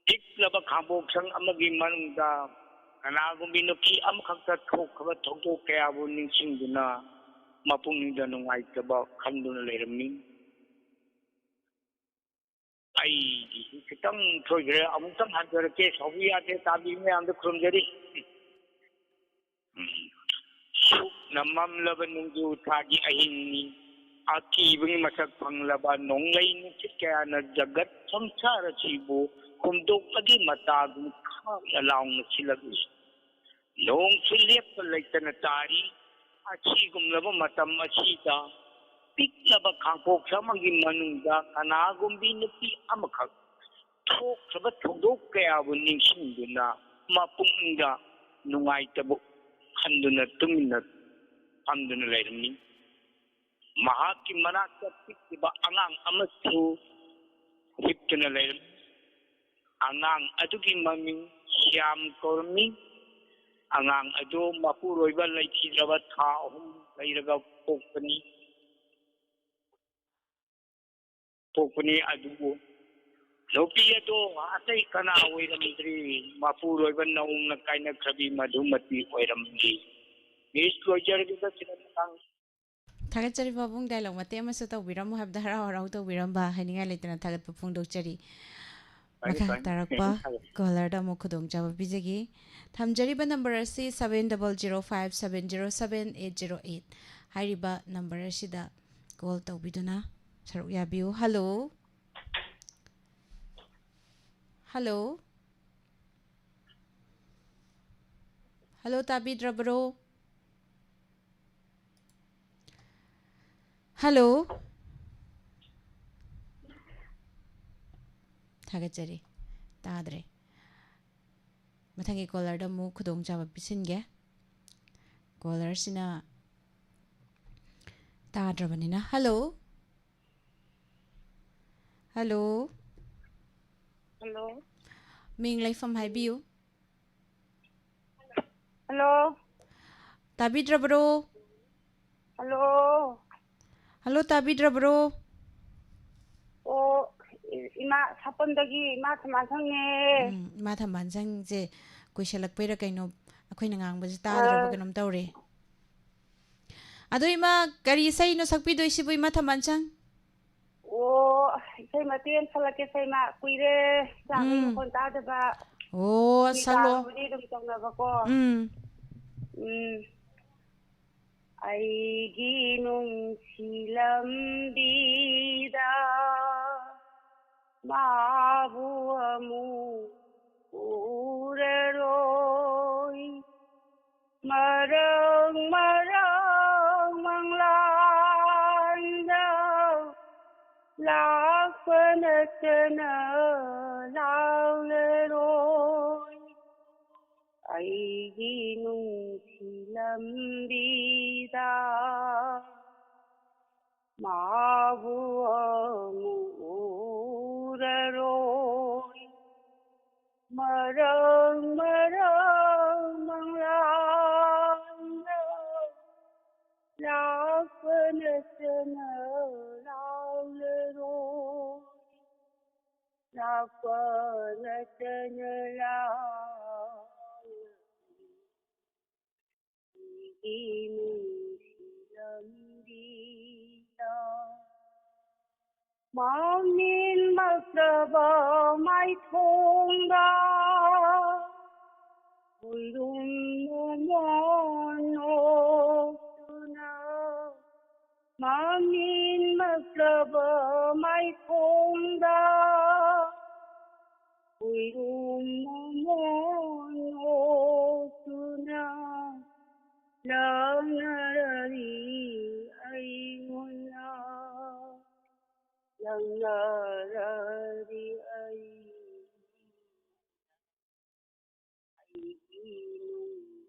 Speaker 3: ꯄꯤꯛꯂꯕ ꯈꯥꯡꯄꯣꯛꯁꯪ ꯑꯃꯒꯤ ꯃꯅꯨꯡꯗ ꯀꯅꯥꯒꯨꯝꯕꯤ ꯅꯨꯄꯤ ꯑꯃꯈꯛꯇ ꯊꯣꯛꯈ꯭ꯔꯕ ꯊꯧꯗꯣꯛ ꯀꯌꯥꯕꯨ ꯅꯤꯡꯁꯤꯡꯗꯨꯅ ꯃꯄꯨꯡꯅꯤꯡꯗ ꯅꯨꯡꯉꯥꯏꯇꯕ ꯈꯟꯗꯨꯅ ꯂꯩꯔꯝꯃꯤ ꯑꯩꯒꯤꯁꯨ ꯈꯤꯇꯪ ꯁꯣꯏꯈ꯭ꯔꯦ ꯑꯃꯨꯛꯇꯪ ꯍꯟꯖꯔꯛꯀꯦ ꯁꯥꯎꯕ ꯌꯥꯗꯦ ꯇꯥꯕꯤꯕ ꯃꯌꯥꯝꯗ ꯈꯨꯔꯨꯝꯖꯔꯤ ꯁꯨꯛꯅ ꯃꯝꯂꯕ ꯅꯣꯡꯖꯨ ꯊꯥꯒꯤ ꯑꯍꯤꯡꯅꯤ ꯑꯀꯤꯕꯒꯤ ꯃꯁꯛ ꯐꯪꯂꯕ ꯅꯣꯡꯂꯩ ꯅꯨꯡꯁꯤꯠ ꯀꯌꯥꯅ ꯖꯒꯠ ꯁꯪꯁꯥꯔ ꯑꯁꯤꯕꯨ ꯍꯨꯝꯗꯣꯛꯄꯒꯤ ꯃꯇꯥꯒꯨꯝ ꯈꯥꯡꯅ ꯂꯥꯎꯅ ꯁꯤꯜꯂꯛꯏ ꯅꯣꯡꯁꯨ ꯂꯦꯞꯄ ꯂꯩꯇꯅ ꯇꯥꯔꯤ ꯑꯁꯤꯒꯨꯝꯂꯕ ꯃꯇꯝ ꯑꯁꯤꯗ ꯄꯤꯛꯂꯕ ꯈꯥꯡꯄꯣꯛꯁꯪ ꯑꯃꯒꯤ ꯃꯅꯨꯡꯗ ꯀꯅꯥꯒꯨꯝꯕꯤ ꯅꯨꯄꯤ ꯑꯃꯈꯛ ꯊꯣꯛꯈ꯭ꯔꯕ ꯊꯧꯗꯣꯛ ꯀꯌꯥꯕꯨ ꯅꯤꯡꯁꯤꯡꯗꯨꯅ ꯃꯄꯨꯡꯅꯤꯡꯗ ꯅꯨꯡꯉꯥꯏꯇꯕ ꯈꯟꯗꯨꯅ ꯇꯨꯃꯤꯟꯅ ꯐꯝꯗꯨꯅ ꯂꯩꯔꯝꯃꯤ ꯃꯍꯥꯛꯀꯤ ꯃꯅꯥꯛꯇ ꯄꯤꯛꯂꯤꯕ ꯑꯉꯥꯡ ꯑꯃꯁꯨ ꯍꯤꯞꯇꯨꯅ ꯂꯩꯔꯝꯃꯤ ꯑꯉꯥꯡ ꯑꯗꯨꯒꯤ ꯃꯃꯤꯡ ꯁ꯭ꯌꯥꯝ ꯀꯧꯔꯝꯃꯤ ꯑꯉꯥꯡ ꯑꯗꯨ ꯃꯄꯨꯔꯣꯏꯕ ꯂꯩꯈꯤꯗ꯭ꯔꯕ ꯊꯥ 3 ꯂꯩꯔꯒ ꯄꯣꯛꯄꯅꯤ ꯑꯗꯨꯕꯨ ꯅꯨꯄꯤ ꯑꯗꯣ ꯑꯇꯩ ꯀꯅꯥ ꯑꯣꯏꯔꯝꯗ꯭ꯔꯤ ꯃꯄꯨꯔꯣꯏꯕ ꯅꯧꯅ ꯀꯥꯏꯅꯈ꯭ꯔꯕꯤ ꯃꯙꯨꯃꯇꯤ ꯑꯣꯏꯔꯝꯃꯤ ꯃꯤꯁ ꯂꯣꯏꯖꯔꯒꯦꯗ ꯁꯤꯗ ꯃꯇꯥꯡ
Speaker 1: ꯊꯥꯒꯠꯆꯔꯤ ꯄꯥꯕꯨꯡ ꯗꯥꯏꯂꯣग ꯃꯇꯦꯛ ꯑꯃꯁꯨ ꯇꯧꯕꯤꯔꯝꯃꯨ ꯍꯥꯏꯕꯗ ꯍꯔꯥꯎ ꯍꯔꯥꯎ ꯇꯧꯕꯤꯔꯝꯕ ꯍꯥꯏꯅꯤꯡꯉꯥꯏ ꯂꯩꯇꯅ ꯊꯥꯒꯠꯄ ꯐꯣꯡꯗꯣꯛꯆꯔꯤ ꯃꯈꯥ ꯇꯥꯔꯛꯄ ꯀꯣꯂꯔꯗ ꯑꯃꯨꯛ ꯈꯨꯗꯣꯡꯆꯥꯕ ꯄꯤꯖꯒꯦ ꯊꯝꯖꯔꯤꯕ ꯅꯝꯕꯔ ꯑꯁꯤ 7005707808 ꯍꯥꯏꯔꯤꯕ ꯅꯝꯕꯔ ꯑꯁꯤꯗ ꯀꯣꯜ ꯇꯧꯕꯤꯗꯨꯅ ꯁꯔꯨꯛ ꯌꯥꯕꯤꯌꯨ ꯍꯜꯂꯣ ꯍꯜꯂꯣ ꯍꯜꯂꯣ ꯇꯥꯕꯤꯗ꯭ꯔꯕ꯭ꯔꯣ ꯍꯜꯂꯣ ꯊꯥꯒꯠꯆꯔꯤ ꯇꯥꯗ꯭ꯔꯦ ꯃꯊꯪꯒꯤ ꯀꯣꯂꯔꯗ ꯑꯃꯨꯛ ꯈꯨꯗꯣꯡꯆꯥꯕ ꯄꯤꯁꯤꯟꯒꯦ ꯀꯣꯂꯔꯁꯤꯅ ꯇꯥꯗ꯭ꯔꯕꯅꯤꯅ ꯍꯜꯂꯣ ꯍꯜꯂꯣ
Speaker 4: ꯍꯜꯂꯣ
Speaker 1: ꯃꯤꯡ ꯂꯩꯐꯝ ꯍꯥꯏꯕꯤꯌꯨ
Speaker 4: ꯍꯜꯂꯣ
Speaker 1: ꯇꯥꯕꯤꯗ꯭ꯔꯕ꯭ꯔꯣ
Speaker 4: hello
Speaker 1: Hello, tabidra
Speaker 4: Ima Sapandagi, Ima Thamasang.
Speaker 1: Matha Mansang, je, Kuishalak Pera Kaino, a Queen Ang was Tadra Tore. Adoima, Gary say no Sapido Shibu Mata Mansang?
Speaker 4: Say Matian Salake say Ma, Quire, Sang Contadaba.
Speaker 1: Salo.
Speaker 4: Aigi nung silam bida mabuamu ureroi marang manglanda lakpanatana lauleroi aigi nung silam bida mabuamu ureroi marang manglanda lakpanatana lauleroi lakpanatana Maunin maglaba may thongda Uylum mumono tuna Maunin maglaba may thongda Uylum mumono tuna Langarari ay muna Langarari ay inong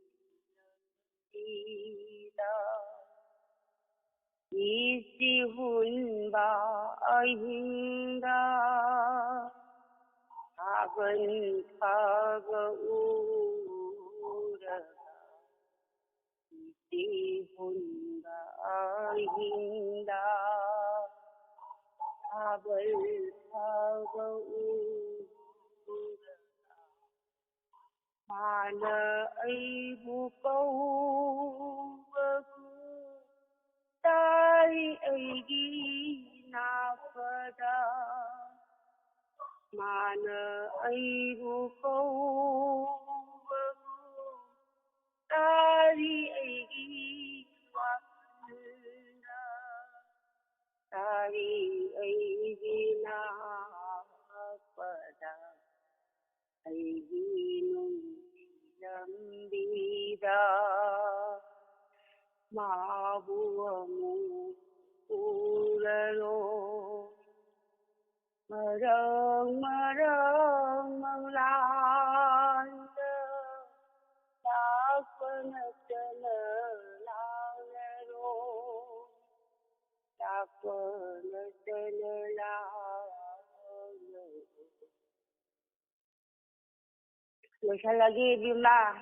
Speaker 4: tila Isihun ba ay hinda Hagan kagaura Isihun ba ay hinda Habal kagaura Mana ay bukaw bago Tari ay ginapada Mana ay bukaw bago Tari ay ginapada Tari ay ginapada Ay ginong silang bida Mabuamu ulalo Marang manglanda Lakpanatana laulero Lakpanatana laulero Lagi Bima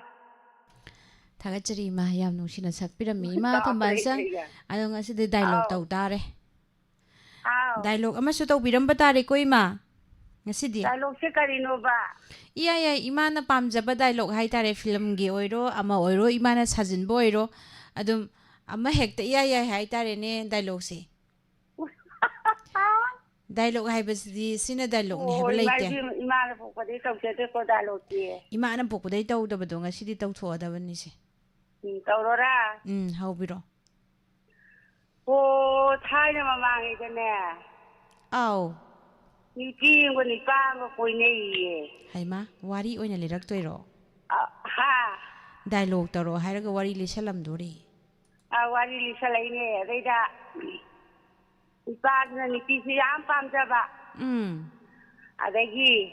Speaker 1: Tagachari ma yam no shina sakpirami ma thambansang adong aside dialogue taw tare dialogue ama su taw biram batare ko ima ngasidi
Speaker 4: dialogue se karino ba
Speaker 1: iya imana pamjaba dialogue hai tare film gi oiro ama oiro imana sajin boiro adum ama hekta iya hai tare ne dialogue se dialogue hai basdi sina dialogue ne heba laite
Speaker 4: imana pokode tawse ko dialogue ti
Speaker 1: imana pokode taw dabado ngasidi taw thoadabani se
Speaker 4: Taurora
Speaker 1: haubiro
Speaker 4: Thailand mamangidane
Speaker 1: aw
Speaker 4: Niti ngo ni pango koinei
Speaker 1: haima wari oina liraktoiro
Speaker 4: ha
Speaker 1: dialogue taro hairaga wari lisalamdori
Speaker 4: wari lisalaine reida ipagna niti si yam pamjaba adagi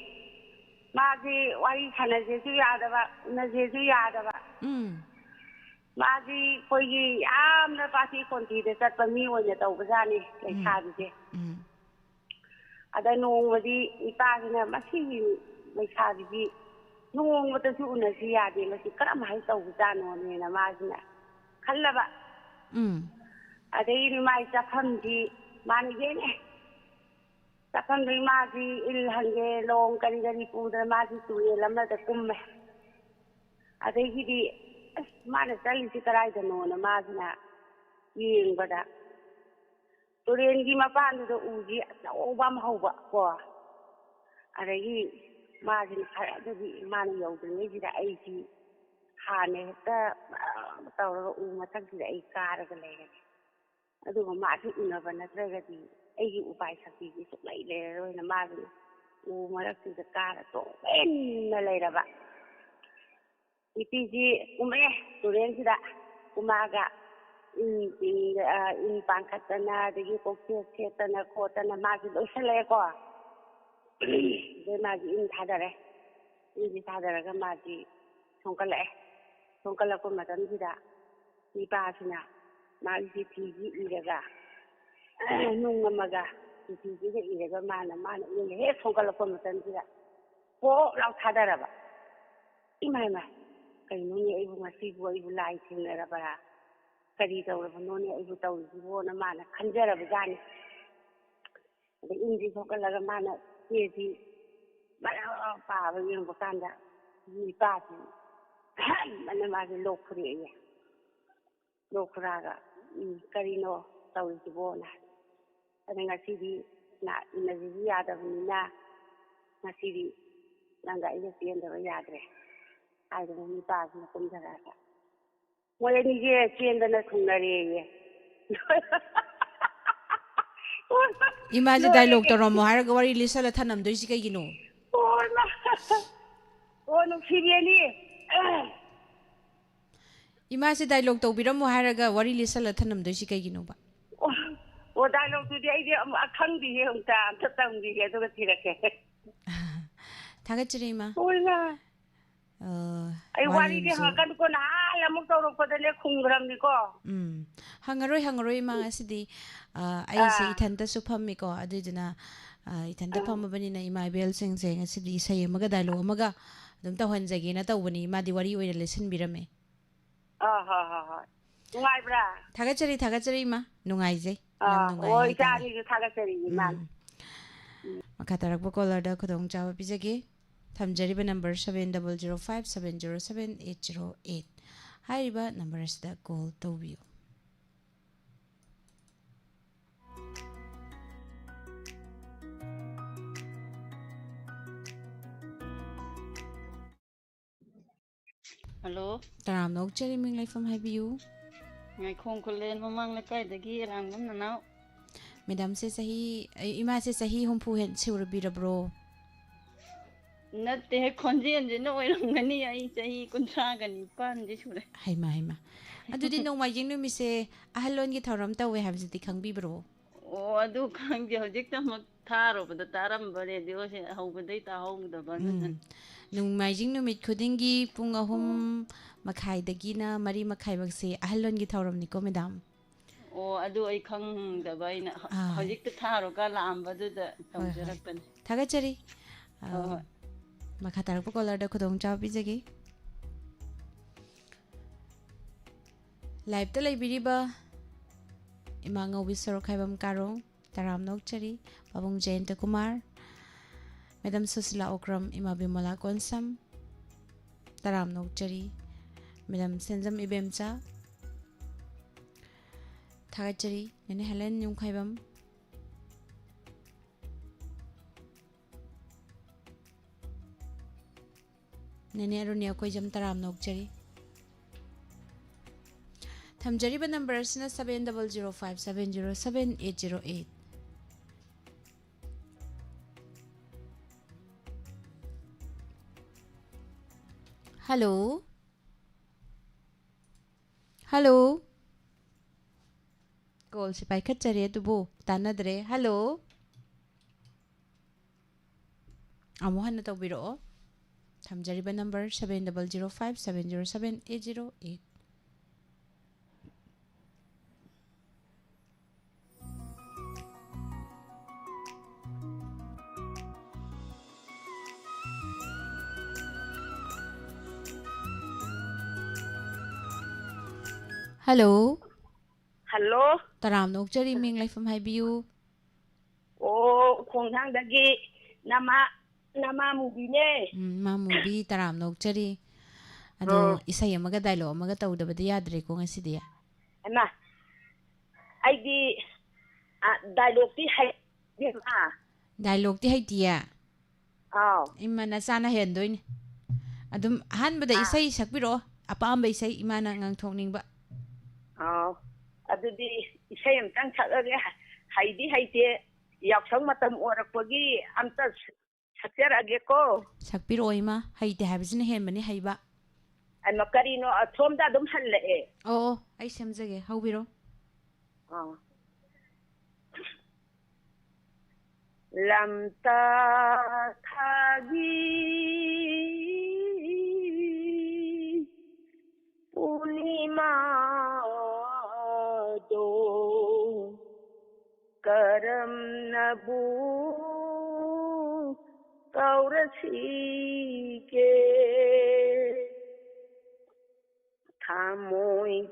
Speaker 4: magi wari khanaje su yadaba naje su yadaba Magi koigi amna pasi konti de sat pami onya tau bazani kai sabije ada nongwadi ipagina masi mai sabiji nongwata su unasi yade masi karam hai tau bazano ne na majina khallaba ꯑꯗꯩꯗꯤ ꯃꯥꯏ ꯆꯥꯐꯝꯗꯤ ꯃꯥꯅ ꯌꯦꯡꯉꯦ ꯆꯥꯐꯝꯗꯤ ꯃꯥꯗꯤ ꯏꯜ ꯍꯪꯒꯦ ꯂꯣꯡ ꯀꯔꯤ ꯀꯔꯤ ꯄꯨꯗꯅ ꯃꯥꯗꯤ ꯇꯨꯔꯦꯜ ꯑꯃꯗ ꯀꯨꯝꯃꯦ ꯑꯗꯒꯤꯗꯤ ꯑꯁ ꯃꯥꯅ ꯆꯠꯂꯤꯁꯤ ꯀꯗꯥꯏꯗꯅꯣꯅ ꯃꯥꯁꯤꯅ ꯌꯦꯡꯕꯗ ꯇꯨꯔꯦꯟꯒꯤ ꯃꯄꯥꯟꯗꯨꯗ ꯎꯁꯤ ꯑꯆꯧꯕ ꯑꯃ ꯍꯧꯕ ꯀꯣ ꯑꯗꯒꯤ ꯃꯥꯁꯤꯅ ꯑꯗꯨꯗꯤ ꯃꯥꯅ ꯌꯧꯗ꯭ꯔꯤꯉꯩꯁꯤꯗ ꯑꯩꯁꯤ ꯍꯥꯟꯅ ꯍꯦꯛꯇ ꯇꯧꯔꯒ ꯎ ꯃꯊꯛꯁꯤꯗ ꯑꯩ ꯀꯥꯔꯒ ꯂꯩꯔꯒꯦ ꯑꯗꯨꯒ ꯃꯥꯁꯤ ꯎꯅꯕ ꯅꯠꯇ꯭ꯔꯒꯗꯤ ꯑꯩꯒꯤ ꯎꯄꯥꯏ ꯁꯛꯇꯤꯁꯤ ꯁꯨꯛꯂꯩ ꯂꯩꯔꯔꯣꯏꯅ ꯃꯥꯁꯤꯅ ꯎ ꯃꯔꯛꯁꯤꯗ ꯀꯥꯔ ꯇꯣꯡꯅ ꯂꯩꯔꯕ ꯅꯨꯄꯤꯁꯤ ꯀꯨꯝꯃꯛꯑꯦ ꯇꯨꯔꯦꯟꯁꯤꯗ ꯀꯨꯝꯃꯛꯑꯒ ꯏꯟ ꯄꯥꯟꯈꯠꯇꯅ ꯑꯗꯒꯤ ꯀꯣꯛꯆꯦꯛ ꯁꯦꯠꯇꯅ ꯈꯣꯠꯇꯅ ꯃꯥꯁꯤ ꯂꯣꯏꯁꯜꯂꯛꯑꯦꯀꯣ ꯑꯗꯩ ꯃꯥꯁꯤ ꯏꯟ ꯊꯥꯗꯔꯦ ꯏꯟꯁꯤ ꯊꯥꯗꯔꯒ ꯃꯥꯁꯤ ꯊꯣꯡꯀꯠꯂꯛꯑꯦ ꯊꯣꯡꯀꯠꯂꯛꯄ ꯃꯇꯝꯁꯤꯗ ꯅꯤꯄꯥꯁꯤꯅ ꯃꯥꯒꯤ ꯆꯤꯊꯤꯁꯤ ꯏꯔꯒ ꯅꯨꯡ ꯑꯃꯒ ꯆꯤꯊꯤꯁꯤꯒ ꯏꯔꯒ ꯃꯥꯅ ꯏꯟ ꯍꯦꯛ ꯊꯣꯡꯀꯠꯂꯛꯄ ꯃꯇꯝꯁꯤꯗ ꯄꯣꯛ ꯂꯥꯎ ꯊꯥꯗꯔꯕ ꯏꯃꯥ ꯏꯃꯥ ꯀꯩꯅꯣꯅꯦ ꯑꯩꯕꯨ ꯉꯁꯤꯕꯨ ꯑꯩꯕꯨ ꯂꯥꯏ ꯊꯦꯡꯅꯔꯕ꯭ꯔꯥ ꯀꯔꯤ ꯇꯧꯔꯕꯅꯣꯅꯦ ꯑꯩꯕꯨ ꯇꯧꯔꯤꯁꯤꯕꯣꯅ ꯃꯥꯅ ꯈꯟꯖꯔꯕꯖꯥꯠꯅꯤ ꯑꯗꯩ ꯏꯟꯁꯤ ꯊꯣꯛꯀꯠꯂꯒ ꯃꯥꯅ ꯆꯦꯁꯤ ꯃꯔꯛ ꯄꯥꯕ ꯌꯦꯡꯕ ꯀꯥꯟꯗ ꯅꯤꯄꯥꯁꯤ ꯑꯍꯥꯟꯕꯅ ꯃꯥꯁꯤ ꯂꯣꯛ ꯐꯨꯔꯛꯑꯦ ꯂꯣꯛ ꯐꯨꯔꯛꯑꯒ ꯀꯔꯤꯅꯣ ꯇꯧꯔꯤꯁꯤꯕꯣꯅ ꯑꯗ ꯉꯁꯤꯗꯤ ꯏꯟꯅꯁꯤꯁꯨ ꯌꯥꯗꯕꯅꯤꯅ ꯉꯁꯤꯗꯤ ꯅꯪꯒ ꯑꯩꯒ ꯆꯦꯟꯗꯕ ꯌꯥꯗ꯭ꯔꯦ ꯍꯥꯏꯗꯅ ꯅꯤꯄꯥꯁꯤꯅ ꯀꯨꯝꯊꯔꯛꯑꯒ ꯃꯣꯏ ꯑꯅꯤꯁꯦ ꯆꯦꯟꯗꯅ ꯊꯨꯡꯅꯔꯦꯌꯦ
Speaker 1: 이마지 다이로그 떨어모 하라고 와리 리설라 타남도 이시가 이기노.
Speaker 4: 누시비니.
Speaker 1: 이마지 다이로그 떠비라모 하라가 와리 리설라 타남도 이시가 이기노 봐.
Speaker 4: 다이로그도 이제 아칸비에 혼자 안쳤다운비에 누가 지렇게.
Speaker 1: 다같이 이마.
Speaker 4: 몰라. 아이 와리게 하간고 나야 못 떨어거든요 콩그람니고.
Speaker 1: 항아로이 망아시디 아이시 이탄다 수팜미고 아들이나 이탄다 팜마버니나 이마이벨 생생 아시디 이사이 마가 다이로그 마가 좀 따환자기나 따오니 마디 와리 오이를 레슨 비라메.
Speaker 4: 아하하하. 누가이브라.
Speaker 1: 다같이 이마 누가이제.
Speaker 4: 오 이자니 다같이 이마.
Speaker 1: 마카타락보 콜라다 코동 자와 비자기. ꯊꯝꯖꯔꯤꯕ ꯅꯝꯕꯔ 7005707808 ꯍꯥꯏꯔꯤꯕ ꯅꯝꯕꯔ ꯑꯁꯤꯗ ꯀꯣꯜ ꯇꯧꯕꯤꯌꯨ.
Speaker 5: Hello.
Speaker 1: ꯇꯔꯥꯝ ꯅꯣꯛꯆꯔꯤ ꯃꯤꯡ ꯂꯩꯐꯝ ꯍꯥꯏꯕꯤꯌꯨ.
Speaker 5: ꯉꯥꯏꯈꯣꯡ ꯈꯨꯜꯂꯦꯟ ꯃꯃꯥꯡ ꯂꯩꯀꯥꯏꯗꯒꯤ ꯔꯥꯡꯕꯝ ꯅꯅꯥꯎ.
Speaker 1: ꯃꯦꯗꯥꯝꯁꯦ ꯏꯃꯥꯁꯦ ꯆꯍꯤ 60 ꯍꯦꯟ ꯁꯨꯔꯕꯤꯔꯕ꯭ꯔꯣ?
Speaker 5: नत्ते खोंजेंजेन ओइरंगनी आई चही 39 सुरे.
Speaker 1: हाइमा अदुदि नोंमाइजिंग नुमिसे अहल्लोनगी थौरम तवे हाबजिति खंगबिब्रो?
Speaker 5: ओ अदु खंगे हजिकतमक थारोबदा तारंबा रेडियोसे हौबदै ताहौदबा नन.
Speaker 1: नोंमाइजिंग नुमित खुदिंगी पुंग 3 मखाइदगिना 4 मखाइबक्से अहल्लोनगी थौरमनिको मैडम.
Speaker 5: ओ अदु आई खंगदबा इना हजिकत थारोगा लांबदुदा तौजरकपन.
Speaker 1: थागचरी. मखातारप कॉलरदा खुदोंग चाव पिजगे. लाइव लेबिरिबा इमांगौबी सरोखाइबम कारो तराम नोकचरी पाबुंग जयंत कुमार मैडम सुशीला ओक्रम इमा बिमला कोनसम तराम नोकचरी मैडम सेंजम इबेमचा थागचरी नेने हेलेन नुखाइबम नेने अरुनिया कोइजम तराम नोकचरी. थमजरीबा नंबर 7005707808. हेलो कॉल से पाइखत चरे दुबो तानदरे. हेलो अमोहन तौबिरो. थमजरीबा number 7005707808. Hello Taram nokjari ming laifam haibiyu.
Speaker 4: Oh, khonghangdagi nama mubine.
Speaker 1: Ma movie taram nokjari. Ado isay amaga dialogue amaga tawdabadi yadre ko ngasidi.
Speaker 4: Ama aidi dialogue ti hai
Speaker 1: Dialogue ti haitiya. Imana sana hendoin. Adum hanbada isay sakbiro apaamba isay imana ngangthokningba.
Speaker 4: Adudi isay amtang sakage haidi haite yaksang matam orakpagi amta sakjarage ko.
Speaker 1: Sakbiro ima haite habisina henbani haiba.
Speaker 4: Ano karino athomda dum halle e.
Speaker 1: Oo, ay semjage haubiro.
Speaker 4: Lamta thagi punima do karam nabu kaurasi ke thamoy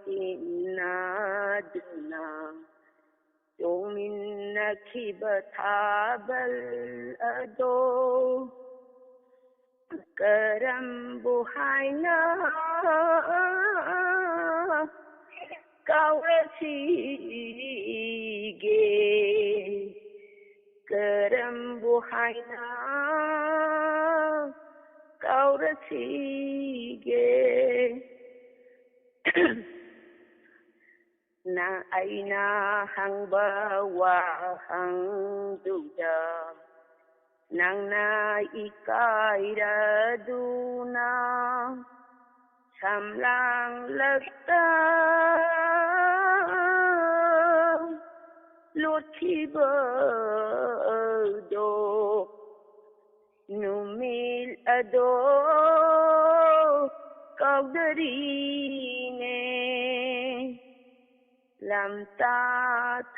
Speaker 4: tinadna Yomina kiba thabal ado karam buhaina kaurasige karam buhaina kaurasige na aina hangba wahang duda nang na ikaira duna samlang lagta luthiba do numil ado kaudari ne lamta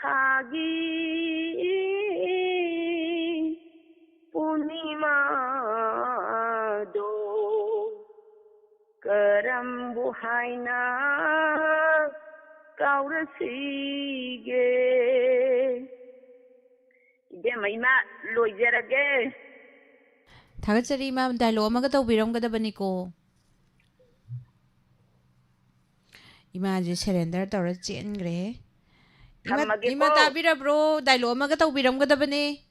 Speaker 4: thagi punima do karam buhaina kaurasige ide maima loijarage
Speaker 1: Thagatsari ma dialogue amaga tawbiramgadabani ko. Imagine surrender tawra chengre. Ima tabirabro dialogue amaga tawbiramgadabani.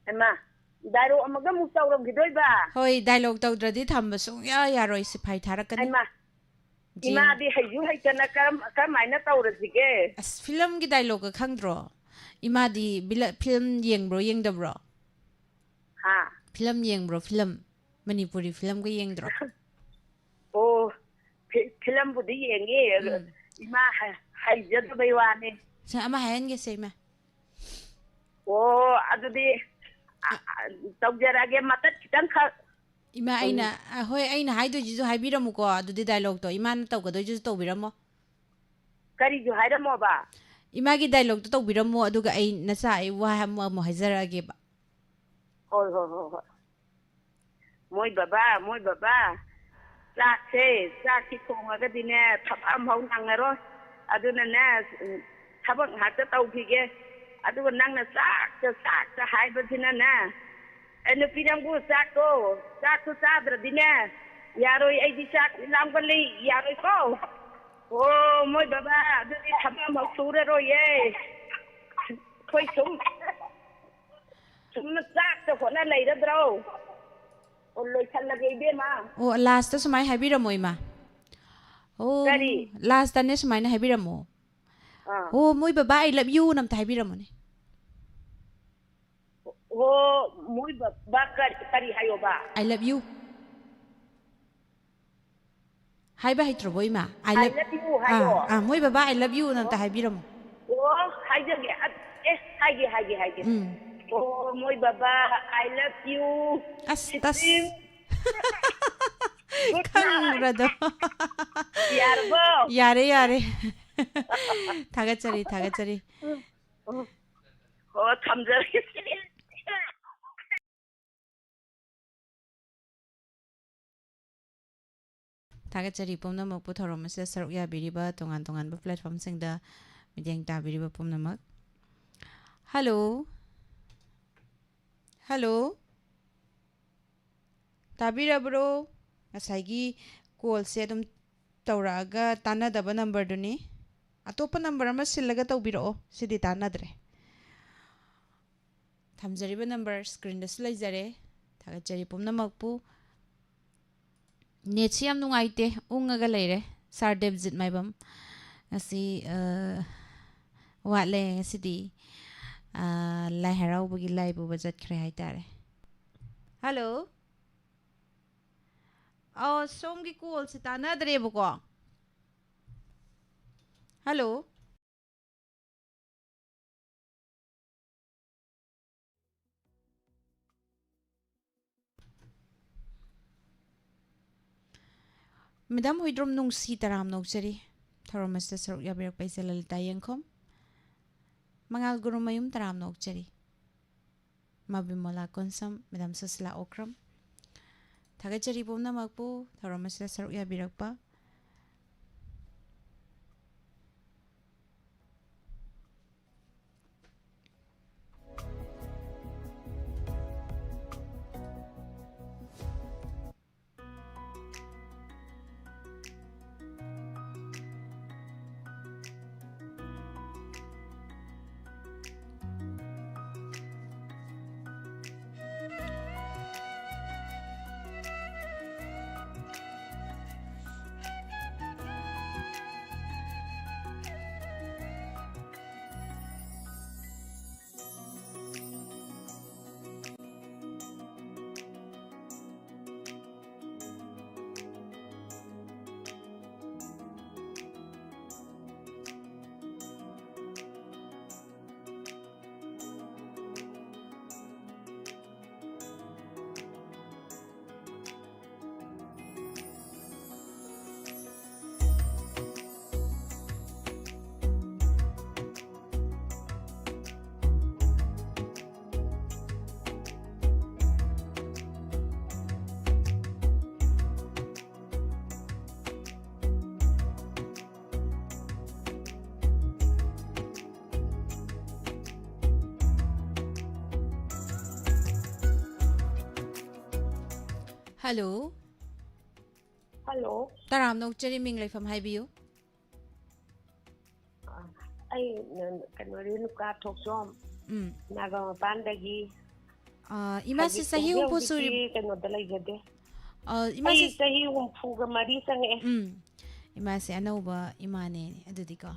Speaker 4: Ema dialogue amaga mu tawramgidoiba.
Speaker 1: Hoi dialogue tawdradi thamba sungya yaroi siphai tharakani.
Speaker 4: Ema ima di hayu haitana kamaina tawrasige.
Speaker 1: As film gi dialogue ka khangdro. Ima di film yengbro yengdabro.
Speaker 4: Ha
Speaker 1: Film yengbro film Manipuri film ga yengdro.
Speaker 4: Oh film budi yengi ima haijadabai wane.
Speaker 1: Sa ama hayan ge sema.
Speaker 4: Oh adudi tawjarage matat kitang kha
Speaker 1: Ima aina hoi aina haido jisu haibiramu ko adudi dialogue to ima na tawgado jisu tawbiramo.
Speaker 4: Kari ju hairamo ba.
Speaker 1: Ima gi dialogue to tawbiramo aduga ai nasa ai wa mo hajarage ba.
Speaker 4: Hoi moi baba Sakse ki thongaga dine thapam hau nangaro aduna na thabak hata tawphige aduga nangna sak haibasina na enu pinamgu sakko sadra dine yaroi aidi sak lamgali yaroi ko oh moi baba aduni thapam hau sura ro ye khoi sum sak to khona leira dro Oloy lagi ibe ma.
Speaker 1: Oh last to sumai habiramo ima. Oh last tane sumai na habiramo. Oh moi baba I love you nam ta habiramo ne.
Speaker 4: Oh moi baba kari hayo ba.
Speaker 1: I love you. Hai ba hitro boy ma.
Speaker 4: I love you hayo.
Speaker 1: Moi baba I love you nam ta habiramo.
Speaker 4: Oh haige haige. Oh moi baba I love you.
Speaker 1: Astas. Kangrado.
Speaker 4: Yarbo.
Speaker 1: Yare. Thagatsari.
Speaker 4: Oh thamjari.
Speaker 1: ꯊꯥꯒꯠꯆꯔꯤ ꯄꯨꯝꯅꯃꯛꯄꯨ ꯊꯧꯔꯝ ꯑꯁꯤꯗ ꯁꯔꯨꯛ ꯌꯥꯕꯤꯔꯤꯕ ꯇꯣꯉꯥꯟ ꯇꯣꯉꯥꯟꯕ ꯄ꯭ꯂꯦꯠꯐꯣꯝꯁꯤꯡꯗ ꯃꯤꯠꯌꯦꯡ ꯇꯥꯕꯤꯔꯤꯕ ꯄꯨꯝꯅꯃꯛ ꯍꯜꯂꯣ ꯍꯜꯂꯣ ꯇꯥꯕꯤꯔꯕ꯭ꯔꯣ ꯉꯁꯥꯏꯒꯤ ꯀꯣꯜꯁꯦ ꯑꯗꯨꯝ ꯇꯧꯔꯛꯑꯒ ꯇꯥꯟꯅꯗꯕ ꯅꯝꯕꯔꯗꯨꯅꯤ ꯑꯇꯣꯞꯄ ꯅꯝꯕꯔ ꯑꯃ ꯁꯤꯜꯂꯒ ꯇꯧꯕꯤꯔꯛꯑꯣ ꯁꯤꯗꯤ ꯇꯥꯟꯅꯗ꯭ꯔꯦ ꯊꯝꯖꯔꯤꯕ ꯅꯝꯕꯔ ꯁ꯭ꯀ꯭ꯔꯤꯟꯗꯁꯨ ꯂꯩꯖꯔꯦ ꯊꯥꯒꯠꯆꯔꯤ ꯄꯨꯝꯅꯃꯛꯄꯨ ꯅꯦꯠꯁꯤ ꯌꯥꯝ ꯅꯨꯡꯉꯥꯏꯇꯦ ꯎꯪꯉꯒ ꯂꯩꯔꯦ ꯁꯥꯔ ꯗꯦꯕꯖꯤꯠ ꯃꯥꯏꯕꯝ ꯉꯁꯤ ꯋꯥꯠꯂꯦ ꯉꯁꯤꯗꯤ ꯂꯥꯏ ꯍꯔꯥꯎꯕꯒꯤ ꯂꯥꯏ ꯄꯨꯕ ꯆꯠꯈ꯭ꯔꯦ ꯍꯥꯏꯇꯥꯔꯦ ꯍꯜꯂꯣ ꯁꯣꯝꯒꯤ ꯀꯣꯜꯁꯤ ꯇꯥꯟꯅꯗ꯭ꯔꯦꯕꯀꯣ ꯍꯜꯂꯣ ꯃꯦꯗꯥꯝ ꯍꯣꯏꯗ꯭ꯔꯣꯝ ꯅꯨꯡꯁꯤ ꯇꯔꯥꯝ ꯅꯣꯛꯆꯔꯤ ꯊꯧꯔꯝ ꯑꯁꯤꯗ ꯁꯔꯨꯛ ꯌꯥꯕꯤꯔꯛꯄ ꯏꯆꯦ ꯂꯂꯤꯇꯥ ꯌꯦꯡꯈꯣꯝ ꯃꯉꯥꯜ ꯒꯨꯔꯨꯃꯌꯨꯝ ꯇꯔꯥꯝ ꯅꯣꯛꯆꯔꯤ ꯃꯕꯤꯃꯣꯂꯥ ꯀꯣꯟꯁꯝ ꯃꯦꯗꯥꯝ ꯁꯨꯁꯤꯂꯥ ꯑꯣꯀ꯭ꯔꯝ ꯊꯥꯒꯠꯆꯔꯤ ꯄꯨꯝꯅꯃꯛꯄꯨ ꯊꯧꯔꯝ ꯑꯁꯤꯗ ꯁꯔꯨꯛ ꯌꯥꯕꯤꯔꯛꯄ Hello.
Speaker 4: Hello.
Speaker 1: Taram nokchari ming laifam haibiyu.
Speaker 4: Ai kanori nuka thoksom. Naga pandagi.
Speaker 1: Imasi sahi umpu suri.
Speaker 4: Kanoda laijade.
Speaker 1: Imasi
Speaker 4: sahi umpu ga mari sange.
Speaker 1: Imasi anauba imane adudiko.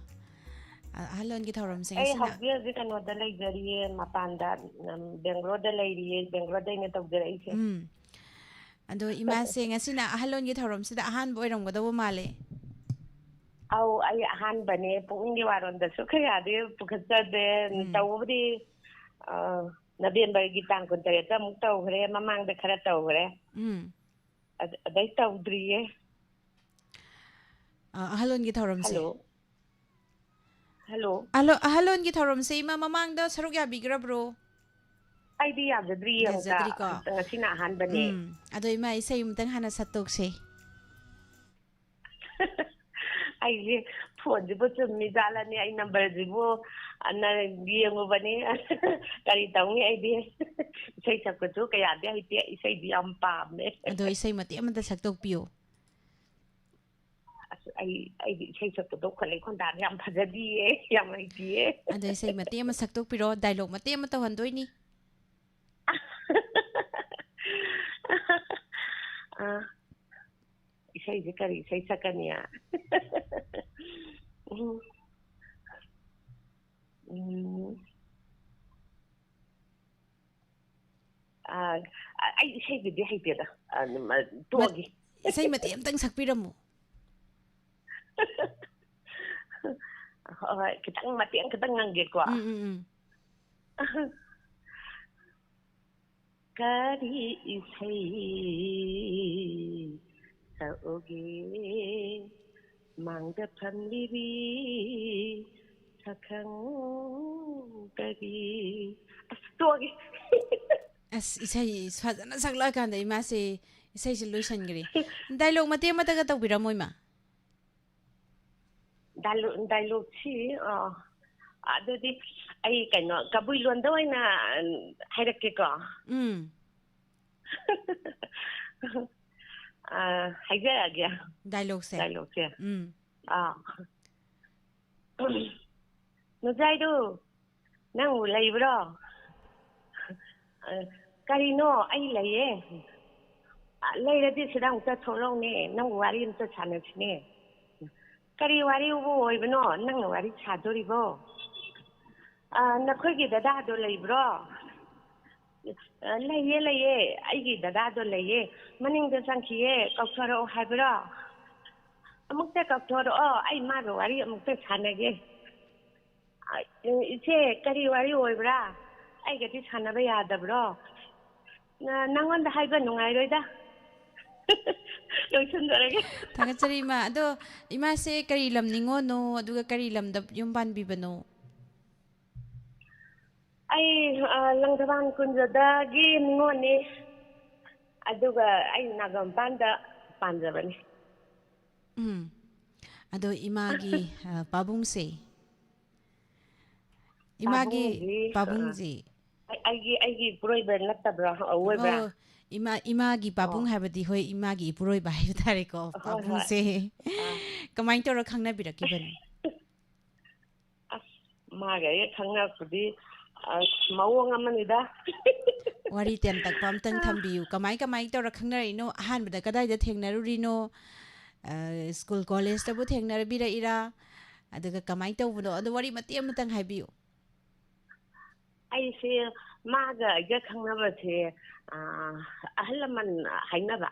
Speaker 1: Ahallon ki thauram sing
Speaker 4: Ai
Speaker 1: sina.
Speaker 4: habbi kanoda laijari mapanda Bangalore da lairi Bangalore da ina tawdara ise.
Speaker 1: Ado imase ngasina ahallon ki thauram sida ahan boiram gadawa male.
Speaker 4: Au ai ahan bane pungni waron da su kaya de pukatsa de tawbri November gi tang kun tare ta muk taw gre mamang de khara taw gre adai tawdriye
Speaker 1: ahallon ki thauram se.
Speaker 4: Hello.
Speaker 1: Ahallon ki thauram se ima mamang da saruk ya bigra bro.
Speaker 4: Ai di ya gadri yang ta ngasina ahan bane.
Speaker 1: Ado ima isay umtang hana satok se.
Speaker 4: Ai phone jibo chumni jala ni ai number jibo ana yengo bane kari tawngi ai di isai sakko chu kaya de ai te isai di am pam ne
Speaker 1: ado isai mati amada saktok piyo
Speaker 4: ai di isai sakko do khale khon da yam phajadi e yam ai di e
Speaker 1: ado isai mati am saktok piro dialogue mati am to handoi ni
Speaker 4: isai je kari isai sakania ai isai de hai te da togi
Speaker 1: isai mati am tang sakpiramu
Speaker 4: kitang mati ang kitang nangge ko kari isai saoge mangda phamlibi sakhang kari togi
Speaker 1: as isai fazana sakla kan da imase Isai's Lucian Gri. Dialogue Matemata Tawiramoima.
Speaker 4: Dialogue chi adudi ai kaino kabui londo ina hairake ko haija agya
Speaker 1: dialogue se
Speaker 4: no jaido nang laibro karino ai laye lairadi sidang ta tholong ne nang wari ta chanach ne kari wari ubo ibno nang wari chadori bo nakhoi dada do laibro laye aigi dada do laye maning da sangkiye kaukthoro haibro amukta kaukthoro ai ma ro wari amukta chanage ise kari wari oibra ai gati chanaba yadabro nangonda haiba nungai roida
Speaker 1: Tagachari ma ado ima se kari lam ningo no aduga kari lam da yung ban bibano
Speaker 4: ay langdaban kunjada gi ningo ni aduga ay nagampan da panjabani
Speaker 1: ado imagi pabungse imagi pabungji
Speaker 4: ay proiber natabra awebra
Speaker 1: imagi pabung habadi hoi imagi puroi bai tare ko pabung se kamai to rakhang na biraki ban
Speaker 4: maga ye khangna kudi mawong amanida
Speaker 1: wari tem tak pam tang thambiu kamai to rakhang na ino ahan bada kadai da thengnaru rino school college ta bu thengnar bira ira adaga kamai to buno adu wari mati amatang haibiu
Speaker 4: ai se maga ga khangna ba the ahalaman hainaba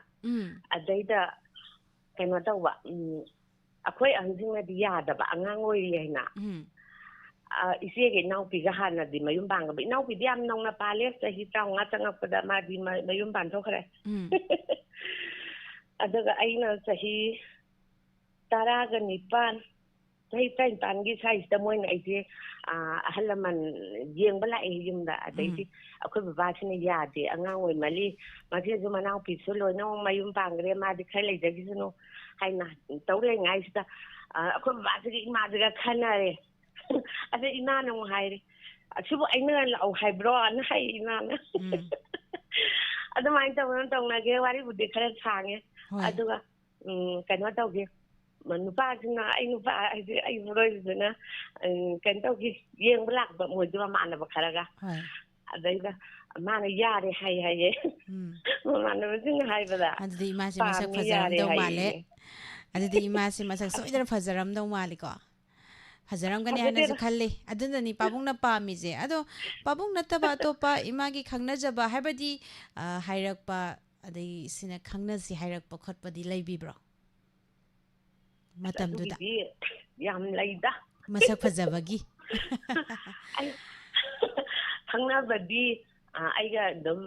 Speaker 4: adaida kaino tawba akhoi anjing na diya da ba angang oi yaina ise ge nau pi ga hana di mayum bang ga nau pi diam nong na pale sa hi taw nga tanga pada ma di mayum ban thokre adaga aina sahi taraga nipan sai tain tangi sai da moin ai je ahalaman jeng bala ai yumda adai akhoi baba chine ya de angang oi mali ma je ju manau pi so lo no mayum bang re ma di khai lai da gi no hai na tau le ngai sta akhoi baba ji ma ji ga khana re ada ina na mo hai re asibu aina la au hai bro an hai ina na ada mai ta won tong na ge wari bu de khara change aduga kaino tau ge nupa jina ai nupa ai roi jina kan tau gi yeng blak ba mo jwa mana ba kharaga adai ga mana yare hai hai mana ba jing hai ba da
Speaker 1: addi ma se masak fajaram do male addi ma se masak soidar fajaram do male ko fajaram gani ana je khalle aduna ni pabung na pa mi je ado pabung na taba to pa imagi khangna jaba habadi hairak pa adai sina khangna si hairak pa khot pa di laibi bro matam duda
Speaker 4: yam laida
Speaker 1: masak fajabagi
Speaker 4: khangna badi aiga dum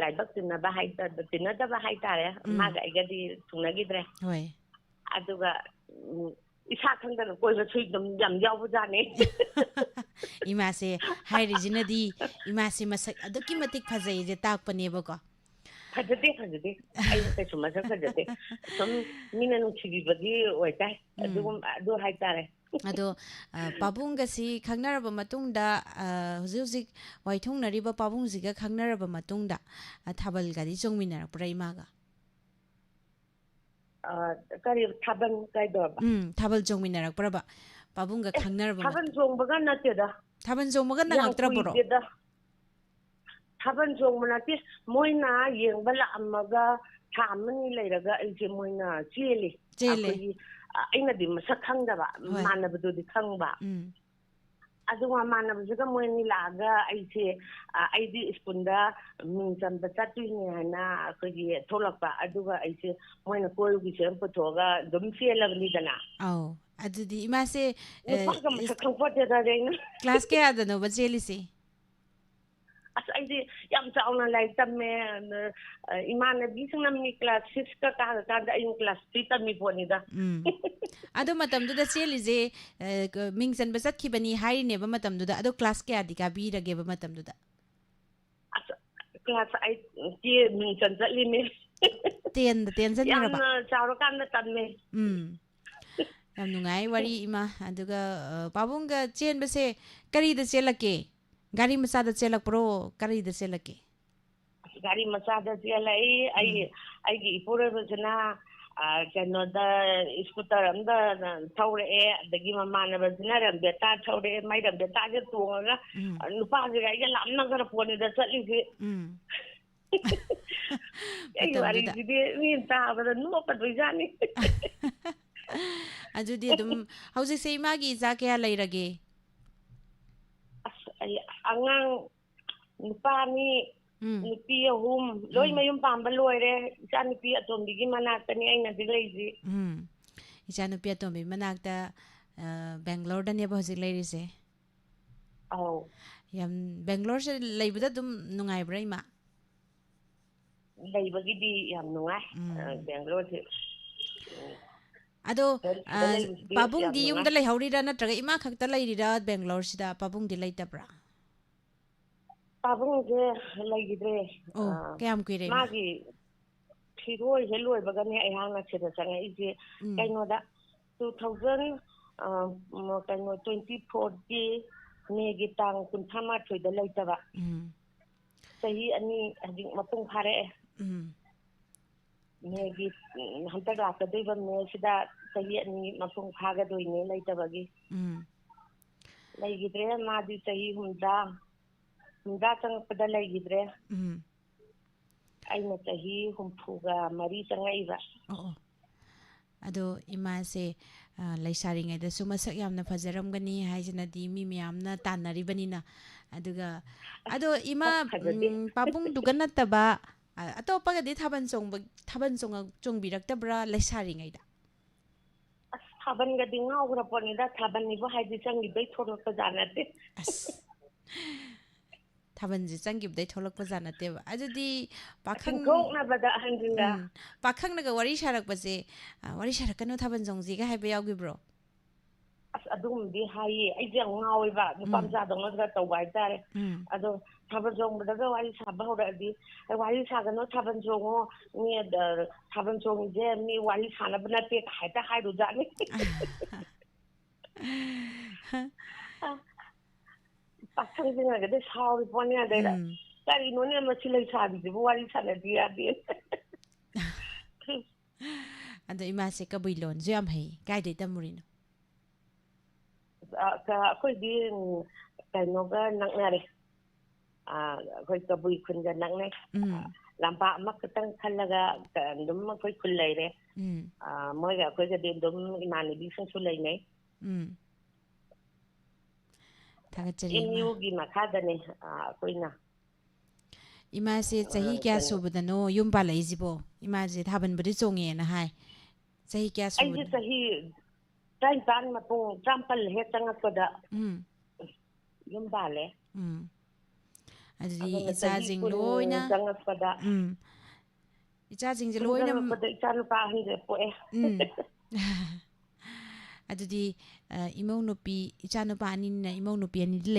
Speaker 4: laibak tinna ba haita tinna da ba haita re maga aiga di tungna gidre
Speaker 1: hoi
Speaker 4: aduga isa khangda koi ba sui dum yam yaw bu jane
Speaker 1: ima se hai rijina di ima se masak aduki matik phajai je tak pane ba ko
Speaker 4: fajade ai ta suma sa fajade som mina nu chibi bagi oi tai adu haita re
Speaker 1: ado pabunga si khangnaraba matungda huzik waithongnariba pabungziga khangnaraba matungda thabal gadi chongminara puraimaga
Speaker 4: kari thaban kai do ba
Speaker 1: thabal chongminara puraba pabunga khangnaraba
Speaker 4: thaban chongbaga natte da
Speaker 1: thaban chongbaga nangaktra puro
Speaker 4: thaban chongmana ti moina yengbala amaga thamani leiraga aije moina chele aina di masak khangdaba manabdu di khangba aduwa manabjuga moini laga aise aidi ispunda mingcham bachatu ni hana kogi tholakpa aduga aise moina koyu gi sem pothoga dum fielagni dana
Speaker 1: aw adudi imase
Speaker 4: class
Speaker 1: ke adano bajelisi
Speaker 4: aidi yam chauna lai tamme imana bisnam ni class 6 ka da in class 3 tammi poni da
Speaker 1: ado matam du da chelize mingsan basat khibani hairi ne ba matam du da ado class ke adika bi rage ba matam du da
Speaker 4: class 8 ki mingsan jali ne
Speaker 1: ꯇꯦꯟ ꯆꯟꯈ꯭ꯔꯕ
Speaker 4: ꯌꯥꯝꯅ ꯆꯥꯎꯔꯀꯥꯟꯗ ꯇꯝꯃꯦ
Speaker 1: ꯌꯥꯝ ꯅꯨꯡꯉꯥꯏ ꯋꯥꯔꯤ ꯏꯃꯥ ꯑꯗꯨꯒ ꯄꯥꯕꯨꯡꯒ ꯆꯦꯟꯕꯁꯦ ꯀꯔꯤꯗ ꯆꯦꯜꯂꯛꯀꯦ ꯒꯥꯔꯤ ꯃꯆꯥꯗ ꯆꯦꯜꯂꯛꯄ꯭ꯔꯣ ꯀꯔꯤꯗ ꯆꯦꯜꯂꯛꯀꯦ
Speaker 4: ꯒꯥꯔꯤ ꯃꯆꯥꯗ ꯆꯦꯜꯂꯛꯏ ꯑꯩꯒꯤ ꯏꯄꯨꯔꯣꯏꯕꯁꯤꯅ ꯀꯩꯅꯣꯗ ꯁ꯭ꯀꯨꯇꯔ ꯑꯝꯗ ꯊꯧꯔꯛꯑꯦ ꯑꯗꯒꯤ ꯃꯃꯥꯟꯅꯕꯁꯤꯅ ꯔꯝꯕꯦꯇꯥ ꯊꯧꯔꯛꯑꯦ ꯃꯥꯏ ꯔꯝꯕꯦꯇꯥꯁꯦ ꯇꯣꯡꯉꯒ ꯅꯨꯄꯥꯁꯤꯒ ꯑꯩꯒ ꯂꯥꯞꯅꯈ꯭ꯔ ꯄꯣꯠꯅꯤꯗ ꯆꯠꯂꯤꯁꯤ ꯑꯩꯒꯤ ꯋꯥꯔꯤꯁꯤꯗꯤ ꯃꯤ ꯇꯥꯕꯗ ꯅꯣꯛꯀꯗꯣꯏꯖꯥꯠꯅꯤ
Speaker 1: ꯑꯗꯨꯗꯤ ꯑꯗꯨꯝ ꯍꯧꯖꯤꯛꯁꯦ ꯏꯃꯥꯒꯤ ꯏꯆꯥ ꯀꯌꯥ ꯂꯩꯔꯒꯦ
Speaker 4: ꯑꯁ ꯑꯩ ꯑꯉꯥꯡ ꯅꯨꯄꯥ ꯑꯅꯤ ꯅꯨꯄꯤ 3 ꯂꯣꯏ ꯃꯌꯨꯝ ꯄꯥꯟꯕ ꯂꯣꯏꯔꯦ ꯏꯆꯥ ꯅꯨꯄꯤ ꯑꯇꯣꯝꯕꯤꯒꯤ ꯃꯅꯥꯛꯇꯅꯤ ꯑꯩꯅꯗꯤ ꯂꯩꯔꯤ
Speaker 1: ꯏꯆꯥ ꯅꯨꯄꯤ ꯑꯇꯣꯝꯕꯤ ꯃꯅꯥꯛꯇ ꯕꯦꯡꯒ꯭ꯂꯣꯔꯗꯅꯦꯕ ꯍꯧꯖꯤꯛ ꯂꯩꯔꯤꯁꯦ
Speaker 4: ꯑꯧ
Speaker 1: ꯌꯥꯝ ꯕꯦꯡꯒ꯭ꯂꯣꯔꯁꯦ ꯂꯩꯕꯗ ꯑꯗꯨꯝ ꯅꯨꯡꯉꯥꯏꯕ꯭ꯔꯥ ꯏꯃꯥ
Speaker 4: ꯂꯩꯕꯒꯤꯗꯤ ꯌꯥꯝ ꯅꯨꯡꯉꯥꯏ ꯕꯦꯡꯒ꯭ꯂꯣꯔꯁꯦ
Speaker 1: ꯑꯗꯣ
Speaker 4: ꯁꯤꯗ ꯂꯩꯕꯁꯤꯗꯤ ꯌꯥꯝ
Speaker 1: ꯄꯥꯕꯨꯡꯗꯤ ꯌꯨꯝꯗ
Speaker 4: ꯅꯨꯡꯉꯥꯏ
Speaker 1: ꯂꯩꯍꯧꯔꯤꯔꯥ ꯅꯠꯇ꯭ꯔꯒ ꯏꯃꯥ ꯈꯛꯇ ꯂꯩꯔꯤꯔꯥ ꯕꯦꯡꯒ꯭ꯂꯣꯔꯁꯤꯗ ꯄꯥꯕꯨꯡꯗꯤ ꯂꯩꯇꯕ꯭ꯔꯥ
Speaker 4: ꯄꯥꯕꯨꯡꯁꯦ ꯂꯩꯈꯤꯗ꯭ꯔꯦ
Speaker 1: ꯑꯣ ꯀꯌꯥꯝ ꯀꯨꯏꯔꯦ ꯏꯃꯥ
Speaker 4: ꯃꯥꯒꯤ ꯐꯤꯔꯣꯏ ꯍꯦꯛ ꯂꯣꯏꯕꯒꯅꯦ ꯑꯩꯍꯥꯛꯅ ꯁꯤꯗ ꯆꯪꯉꯛꯏꯁꯦ ꯀꯩꯅꯣꯗ 2024ꯒꯤ ꯃꯦꯒꯤ ꯇꯥꯡ 28ꯗ ꯂꯩꯇꯕ ꯆꯍꯤ 2 ꯍꯧꯖꯤꯛ ꯃꯄꯨꯡ ꯐꯥꯔꯛꯑꯦ ꯃꯦꯒꯤ ꯍꯟꯇꯛ ꯂꯥꯛꯀꯗꯣꯏꯕ ꯃꯦꯁꯤꯗ ꯆꯍꯤ 2 ꯃꯄꯨꯡ ꯐꯥꯒꯗꯣꯏꯅꯦ ꯂꯩꯇꯕꯒꯤ ꯂꯩꯈꯤꯗ꯭ꯔꯦ ꯃꯥꯗꯤ ꯆꯍꯤ 50 ꯆꯪꯉꯛꯄꯗ ꯂꯩꯈꯤꯗ꯭ꯔꯦ ꯑꯩꯅ ꯆꯍꯤ 34 ꯆꯪꯉꯛꯏꯕ
Speaker 1: ꯑꯣ ꯑꯗꯣ ꯏꯃꯥꯁꯦ ꯂꯩꯁꯥꯔꯤꯉꯩꯗꯁꯨ ꯃꯁꯛ ꯌꯥꯝꯅ ꯐꯖꯔꯝꯒꯅꯤ ꯍꯥꯏꯁꯤꯅꯗꯤ ꯃꯤ ꯃꯌꯥꯝꯅ ꯇꯥꯟꯅꯔꯤꯕꯅꯤ나 ꯑꯗꯨꯒ ꯑꯗꯣ ꯏꯃꯥ ꯄꯥꯕꯨꯡꯗꯨꯒ ꯅꯠꯇꯕ ꯑꯇꯣꯞꯄꯒꯗꯤ ꯊꯥꯕꯜ ꯆꯣꯡꯕꯤꯔꯛꯇꯕ꯭ꯔꯥ ꯂꯩꯁꯥꯔꯤꯉꯩꯗ
Speaker 4: ꯑꯁ ꯊꯥꯕꯜꯒꯗꯤ ꯉꯥꯎꯈ꯭ꯔ ꯄꯣꯠꯅꯤꯗ ꯊꯥꯕꯜꯅꯤꯕꯨ ꯍꯥꯏꯗꯤ ꯆꯪꯈꯤꯕꯩ ꯊꯣꯛꯂꯛꯄꯖꯥꯠ ꯅꯠꯇꯦ
Speaker 1: ꯑꯁ ꯊꯥꯕꯜꯁꯦ ꯆꯪꯈꯤꯕꯗꯩ ꯊꯣꯛꯂꯛꯄꯖꯥꯠ ꯅꯠꯇꯦꯕ ꯑꯗꯨꯗꯤ
Speaker 4: ꯊꯣꯛꯅꯕꯗ ꯑꯍꯟꯁꯤꯡꯒ
Speaker 1: ꯄꯥꯈꯪꯅꯒ ꯋꯥꯔꯤ ꯁꯥꯔꯛꯄꯁꯦ ꯋꯥꯔꯤ ꯁꯥꯔꯛꯀꯅꯨ ꯊꯥꯕꯜ ꯆꯣꯡꯁꯤꯒ ꯍꯥꯏꯕ ꯌꯥꯎꯈꯤꯕ꯭ꯔꯣ
Speaker 4: ꯑꯁ ꯑꯗꯨꯒꯨꯝꯕꯗꯤ ꯍꯥꯏꯌꯦ ꯑꯩꯁꯦ ꯌꯥꯝ ꯉꯥꯎꯋꯦꯕ ꯅꯨꯄꯥ ꯃꯆꯥꯗꯧꯅ ꯈꯔ ꯇꯧꯕ ꯍꯥꯏꯇꯥꯔꯦ ꯑꯗꯣ ꯊꯥꯕꯜ ꯆꯣꯡꯕꯗꯒ ꯋꯥꯔꯤ ꯁꯥꯕ ꯍꯧꯔꯛꯑꯗꯤ ꯋꯥꯔꯤ ꯁꯥꯒꯅꯨ ꯊꯥꯕꯜ ꯆꯣꯡꯉꯣ ꯃꯤ ꯊꯥꯕꯜ ꯆꯣꯡꯉꯤꯁꯦ ꯃꯤ ꯋꯥꯔꯤ ꯁꯥꯟꯅꯕ ꯅꯠꯇꯦ ꯍꯦꯛꯇ ꯍꯥꯏꯔꯨꯖꯥꯠꯅꯤ ꯄꯥꯈꯪꯁꯤꯡꯅꯒꯗꯤ ꯁꯥꯎꯔꯤ ꯄꯣꯠꯅꯤ ꯑꯗꯩꯗ ꯀꯔꯤꯅꯣꯅꯦ ꯃꯁꯤ ꯂꯩꯁꯥꯕꯤꯁꯤꯕꯨ ꯋꯥꯔꯤ ꯁꯥꯟꯅꯗꯤ ꯌꯥꯗꯦ
Speaker 1: ꯑꯗꯣ ꯏꯃꯥꯁꯦ ꯀꯕꯨꯏ ꯂꯣꯟꯁꯨ ꯌꯥꯝ ꯍꯩ ꯀꯥꯏꯗꯩ ꯇꯝꯃꯨꯔꯤꯅꯣ
Speaker 4: ꯑꯩꯈꯣꯏꯗꯤ ꯀꯩꯅꯣꯒ ꯅꯛꯅꯔꯦ ꯑꯩꯈꯣꯏ ꯀꯕꯨꯏ ꯈꯨꯟꯒ ꯅꯛꯅꯩ ꯂꯝꯄꯥꯛ ꯑꯃꯈꯛꯇꯪ ꯈꯜꯂꯒ ꯑꯗꯨꯝ ꯑꯩꯈꯣꯏ ꯈꯨꯟ ꯂꯩꯔꯦ ꯃꯣꯏꯒ ꯑꯩꯈꯣꯏꯒꯗꯤ ꯑꯗꯨꯝ ꯏꯃꯥꯟꯅꯕꯤꯁꯤꯡꯁꯨ ꯂꯩꯅꯩ
Speaker 1: ꯊꯥꯒꯠꯆꯔꯤ ꯏꯃꯥ
Speaker 4: MUꯒꯤ ꯃꯈꯥꯗꯅꯦ ꯑꯩꯈꯣꯏꯅ
Speaker 1: ꯏꯃꯥꯁꯦ ꯆꯍꯤ ꯀꯌా ꯁꯨꯕꯗꯅꯣ ꯌꯨꯝ ꯄꯥꯜꯂꯛꯏꯁꯤꯕꯣ ꯏꯃꯥꯁꯦ ꯊꯥꯕꯜꯕꯨꯗꯤ ꯆꯣꯡꯉꯦꯅ ꯍꯥꯏ ꯆꯍꯤ ꯀꯌꯥ
Speaker 4: ꯑꯩꯁꯦ
Speaker 1: ꯁꯨꯕꯗ
Speaker 4: ꯆꯍꯤ 19 ꯃꯇꯨꯡ 19 ꯍꯦꯛ ꯆꯪꯉꯛꯄꯗ ꯌꯨꯝ ꯄꯥꯜꯂꯦ
Speaker 1: ꯑꯗꯨꯗꯤ
Speaker 4: ꯑꯗꯨꯅ ꯆꯍꯤ
Speaker 1: ꯏꯆꯥꯁꯤꯡ
Speaker 4: 20
Speaker 1: ꯂꯣꯏꯅ
Speaker 4: ꯆꯪꯉꯛꯄꯗ
Speaker 1: ꯏꯆꯥꯁꯤꯡꯁꯦ
Speaker 4: 20
Speaker 1: ꯂꯣꯏꯅ
Speaker 4: ꯆꯪꯉꯛꯄꯗ ꯏꯆꯥ ꯅꯨꯄꯥ 2 ꯄꯣꯛꯑꯦ
Speaker 1: ꯑꯗꯨꯗꯤ ꯏꯃꯧ ꯅꯨꯄꯤ ꯏꯆꯥ ꯅꯨꯄꯥ 2ꯅꯤꯅ ꯏꯃꯧ ꯅꯨꯄꯤ 2ꯗꯤ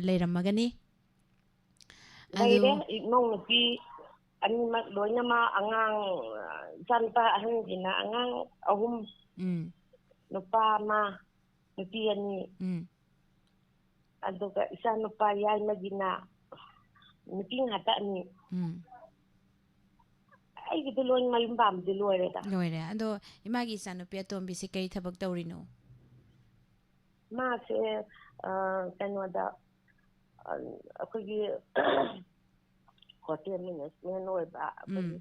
Speaker 1: ꯂꯩꯔꯝꯃꯒꯅꯤ
Speaker 4: ꯂꯩꯔꯦ ꯏꯃꯧ ꯅꯨꯄꯤ ꯑꯅꯤꯃꯛ ꯂꯣꯏꯅꯃꯛ ꯑꯉꯥꯡ ꯏꯆꯥ ꯅꯨꯄꯥ ꯑꯍꯟꯁꯤꯅ ꯑꯉꯥꯡ 3 ꯅꯨꯄꯥ 1 ꯅꯨꯄꯤ 2 ꯑꯗꯨꯒ ꯏꯆꯥ ꯅꯨꯄꯥ ꯌꯥꯏꯃꯒꯤꯅ ꯅꯨꯄꯤ ꯉꯥꯛꯇ 2 ꯑꯩꯒꯤꯗꯤ ꯂꯣꯏ ꯃꯌꯨꯝ ꯄꯥꯟꯕꯗꯤ ꯂꯣꯏꯔꯦꯗ
Speaker 1: ꯂꯣꯏꯔꯦ ꯑꯗꯣ ꯏꯃꯥꯒꯤ ꯏꯆꯥꯅꯨꯄꯤ ꯑꯇꯣꯝꯕꯤꯁꯤ ꯀꯔꯤ ꯊꯕꯛ ꯇꯧꯔꯤꯅꯣ
Speaker 4: ꯃꯥꯁꯦ ꯀꯩꯅꯣꯗ ꯑꯩꯈꯣꯏꯒꯤ ꯍꯣꯇꯦꯜ ꯃꯦꯅꯦꯖꯃꯦꯟ ꯑꯣꯏꯕ ꯑꯩꯈꯣꯏꯒꯤ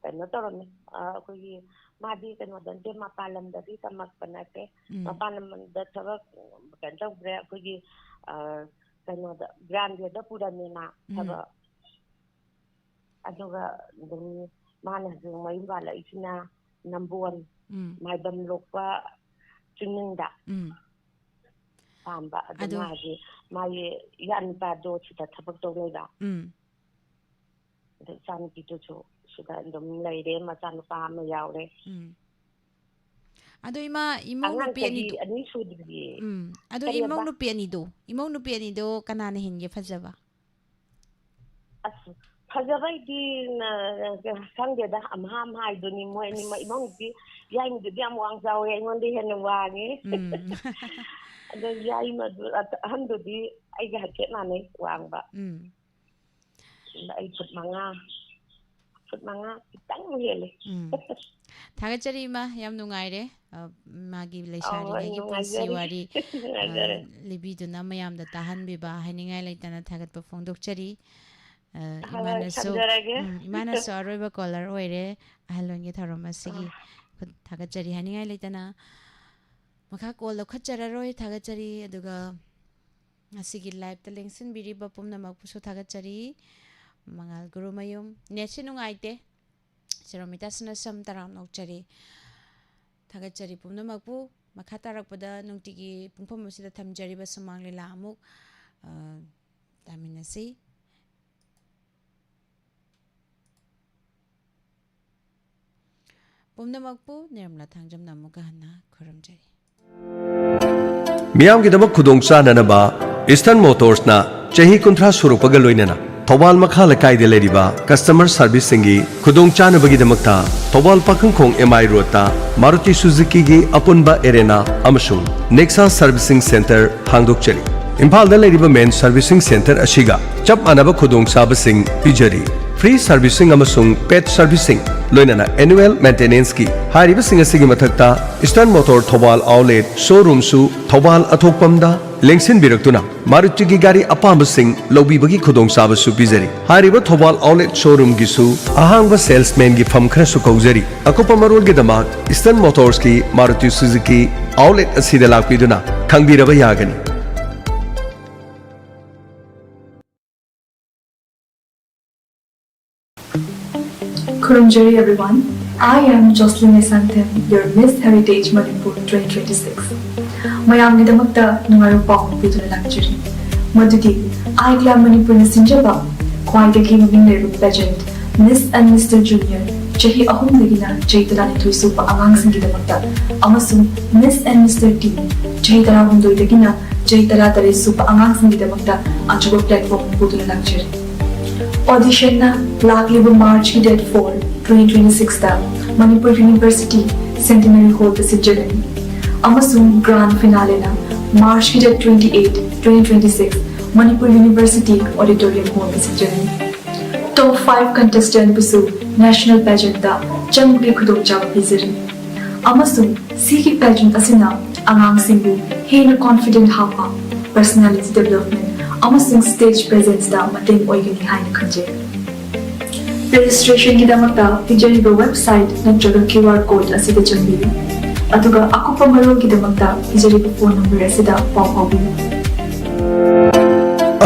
Speaker 4: ꯀꯩꯅꯣ ꯇꯧꯔꯝꯃꯤ ꯑꯩꯈꯣꯏꯒꯤ ꯃꯥꯗꯤ ꯀꯩꯅꯣꯗ ꯅꯠꯇꯦ ꯃꯄꯥꯟ ꯂꯝꯗꯗꯤ ꯇꯝꯃꯛꯄ ꯅꯠꯇꯦ ꯃꯄꯥꯟ ꯂꯝꯗ ꯊꯕꯛ ꯀꯩꯅꯣ ꯇꯧꯗ꯭ꯔꯦ ꯑꯩꯈꯣꯏꯒꯤ ꯀꯩꯅꯣꯗ ꯒ꯭ꯔꯥꯟꯗꯦꯗ ꯄꯨꯔꯝꯃꯤ ꯃꯥ ꯊꯕꯛ ꯑꯗꯨꯒ ꯑꯗꯨꯝ ꯃꯥꯅ ꯍꯧꯖꯤꯛ ꯃꯌꯨꯝ ꯄꯥꯜꯂꯛꯏꯁꯤꯅ ꯅꯝꯕꯣꯜ ꯃꯥꯏꯕꯝ ꯂꯣꯛꯄ ꯆꯤꯡꯅꯨꯡꯗ ꯄꯥꯟꯕ ꯑꯗꯨ ꯃꯥꯒꯤ ꯏꯌꯥꯅꯨꯄꯥꯗꯣ ꯁꯤꯗ ꯊꯕꯛ ꯇꯧꯔꯒ ꯑꯗ ꯏꯆꯥꯅꯨꯄꯤꯗꯨꯁꯨ ꯁꯤꯗ ꯑꯗꯨꯝ ꯂꯩꯔꯦ ꯃꯆꯥꯅꯨꯄꯥ 1 ꯌꯥꯎꯔꯦ
Speaker 1: ꯑꯗꯣ ꯏꯃꯧ
Speaker 4: ꯑꯉꯥꯡ
Speaker 1: ꯅꯨꯄꯤ
Speaker 4: ꯆꯍꯤ
Speaker 1: 2ꯗꯣ
Speaker 4: 2 ꯁꯨꯗ꯭ꯔꯤꯌꯦ
Speaker 1: ꯑꯗꯣ ꯏꯃꯧ ꯅꯨꯄꯤ 2ꯗꯣ ꯀꯅꯥꯅ ꯍꯦꯟꯒꯦ ꯐꯖꯕ
Speaker 4: ꯑꯁ ꯐꯖꯕꯩꯗꯤ ꯈꯪꯗꯦꯗ ꯑꯝꯍꯥꯝ ꯍꯥꯏꯗꯨꯅꯤ ꯃꯣꯏ ꯑꯅꯤꯃꯛ ꯏꯃꯧꯗꯤ ꯌꯥꯏꯃꯗꯨꯗꯤ ꯌꯥꯝ ꯋꯥꯡ ꯆꯥꯎꯋꯦ ꯑꯩꯉꯣꯟꯗ ꯍꯦꯟꯅ ꯋꯥꯡꯉꯦ ꯑꯗꯣ ꯌꯥꯏꯃꯗꯨ ꯑꯍꯟꯗꯨꯗꯤ ꯑꯩꯒ ꯍꯥꯏꯐꯦꯠ ꯃꯥꯟꯅꯩ ꯋꯥꯡꯕ ꯑꯩ ꯐꯨꯠ ꯃꯉꯥ ꯈꯤꯇꯪ ꯍꯦꯜꯂꯦ
Speaker 1: ꯊꯥꯒꯠꯆꯔꯤ ꯏꯃꯥ ꯌꯥꯝ ꯅꯨꯡꯉꯥꯏꯔꯦ ꯃꯥꯒꯤ ꯂꯩꯁꯥꯔꯤꯉꯩꯒꯤ ꯄꯨꯟꯁꯤ ꯋꯥꯔꯤ ꯂꯤꯕꯤꯗꯨꯅ ꯃꯌꯥꯝꯗ ꯇꯥꯍꯟꯕꯤꯕ ꯍꯥꯏꯅꯤꯡꯉꯥꯏ ꯂꯩꯇꯅ ꯊꯥꯒꯠꯄ ꯐꯣꯡꯗꯣꯛꯆꯔꯤ ꯏꯃꯥꯅꯁꯨ ꯑꯔꯣꯏꯕ ꯀꯣꯂꯔ ꯑꯣꯏꯔꯦ ꯑꯍꯜꯂꯣꯟꯒꯤ ꯊꯧꯔꯝ ꯑꯁꯤꯒꯤ ꯊꯥꯒꯠꯆꯔꯤ ꯍꯥꯏꯅꯤꯡꯉꯥꯏ ꯂꯩꯇꯅ ꯃꯈꯥ ꯀꯣꯜ ꯂꯧꯈꯠꯆꯔꯔꯣꯏ ꯊꯥꯒꯠꯆꯔꯤ ꯑꯗꯨꯒ ꯉꯁꯤꯒꯤ ꯂꯥꯏꯚꯇ ꯂꯦꯡꯁꯤꯟꯕꯤꯔꯤꯕ ꯄꯨꯝꯅꯃꯛꯄꯨꯁꯨ ꯊꯥꯒꯠꯆꯔꯤ ꯃꯉꯥꯜ ꯒꯨꯔꯨꯃꯌꯨꯝ ꯅꯦꯠꯁꯤ ꯅꯨꯡꯉꯥꯏꯇꯦ ꯆꯦꯔꯣꯃꯤꯇꯥꯁꯤꯅ ꯁꯝ ꯇꯔꯥꯝ ꯅꯣꯛꯆꯔꯤ ꯊꯥꯒꯠꯆꯔꯤ ꯄꯨꯝꯅꯃꯛꯄꯨ ꯃꯈꯥ ꯇꯥꯔꯛꯄꯗ ꯅꯨꯡꯇꯤꯒꯤ ꯄꯨꯡꯐꯝ ꯑꯁꯤꯗ ꯊꯝꯖꯔꯤꯕ ꯁꯨꯃꯥꯡ ꯂꯤꯂꯥ ꯑꯃꯨꯛ ꯇꯥꯃꯤꯟꯅꯁꯤ ꯄꯨꯝꯅꯃꯛꯄꯨ ꯅꯤꯔꯃꯂꯥ ꯊꯥꯡꯖꯝꯅ ꯑꯃꯨꯛꯀ ꯍꯟꯅ ꯈꯨꯔꯨꯝꯖꯔꯤ
Speaker 6: ꯃꯤꯌꯥꯝꯒꯤꯗꯃꯛ ꯈꯨꯗꯣꯡꯆꯥꯅꯅꯕ ꯏꯁꯇꯔꯟ ꯃꯣꯇꯣꯔꯁꯅ ꯆꯍꯤ 30 ꯁꯨꯔꯛꯄꯒ ꯂꯣꯏꯅꯅ ꯊꯧꯕꯥꯜ ꯃꯈꯥ ꯂꯩꯀꯥꯏꯗ ꯂꯩꯔꯤꯕ ꯀꯁꯇꯃꯔ ꯁꯔꯚꯤꯁꯁꯤꯡꯒꯤ ꯈꯨꯗꯣꯡꯆꯥꯅꯕꯒꯤꯗꯃꯛꯇ ꯊꯧꯕꯥꯜ ꯄꯥꯈꯪꯈꯣꯡ MI ꯔꯣꯗꯇ ꯃꯥꯔꯨꯇꯤ ꯁꯨꯖꯨꯀꯤꯒꯤ ꯑꯄꯨꯟꯕ ꯑꯦꯔꯦꯅꯥ ꯑꯃꯁꯨꯡ ꯅꯦꯛꯁꯥ ꯁꯔꯚꯤꯁꯤꯡ ꯁꯦꯟꯇꯔ ꯍꯥꯡꯗꯣꯛꯆꯔꯤ ꯏꯝꯐꯥꯜꯗ ꯂꯩꯔꯤꯕ ꯃꯦꯟ ꯁꯔꯚꯤꯁꯤꯡ ꯁꯦꯟꯇꯔ ꯑꯁꯤꯒ ꯆꯞ ꯃꯥꯟꯅꯕ ꯈꯨꯗꯣꯡꯆꯥꯕꯁꯤꯡ ꯄꯤꯖꯔꯤ फ्री सर्विसिंग अमसुंग पेट सर्विसिंग लोइनना एनुअल मेंटेनेंस की हारिबसिंग असिगी मथक्ता eastern motor Thoubal outlet showroom सु थौबाल अथोकपमदा लेंसिन बिरक्तुना मारुति की गाड़ी अपामबसिंग लौबीबगी खुदोंचाबसु पिजरी हारिबा थौबाल आउटलेट शोरूम गिसु अहांगबा सेल्समैन की फम खरसु कौजरी अकोपा मरोल के दमाग ईस्टर्न मोटर्स की मारुति सुजुकी आउटलेट असिदा लाक्पिदुना खंगबिरबा यागनी
Speaker 7: Kurumjari everyone, I am Jocelyn Esanthem, your Miss Heritage Manipur 2026. Mayamni damakta nungaru pawng piduna lakjari. Madudi, I Club Manipur na sinjaba, khwaidagi maming leruk pageant, Miss and Mr. Junior, chahi ahum lagina chaitala nithui supa angang singi damakta, amasung Miss and Mr. T, chahi tara hundoi lagina chaitala tare supa angang singi damakta achuba platform piduna lakjari. Audition na laglibu March date 4, 2026 da Manipur University Centenary Hall da sijjalani. Amasung grand finale na March date 28, 2026 Manipur University Auditorium Hall da sijjalani. Top 5 contestant busu national pageant da changbi khudokchaba pizari. Amasung siki pageant asina angang singbu hena confident hapa personality development amasung stage presence da mateng oigani haina khanje. Registration gidamakta pijariba website natraga QR code asida chambiru. Aduga akupa marol gidamakta pijariba phone number asida pawpawiru.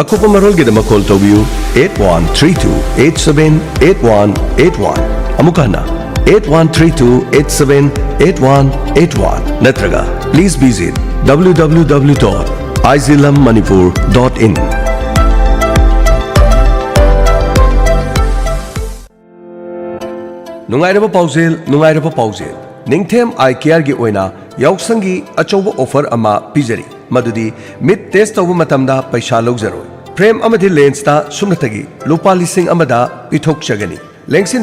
Speaker 6: Akupa marol gidamak call tobiyu 8132878181 amukana 8132878181 natraga please visit www.izlammanipur.in. नुंगाइरबा पाउजेल निंगथेम आई केयर की ओइना याउसंगी अचौबा ऑफर अमा पिजरी मदुदी मिड टेस्ट तौबा मतमदा पैसा लौजरोय फ्रेम अमदि लेंसता सुमनतगी लुपा लिसिंग अमदा पिथोकचगनी लेंसिन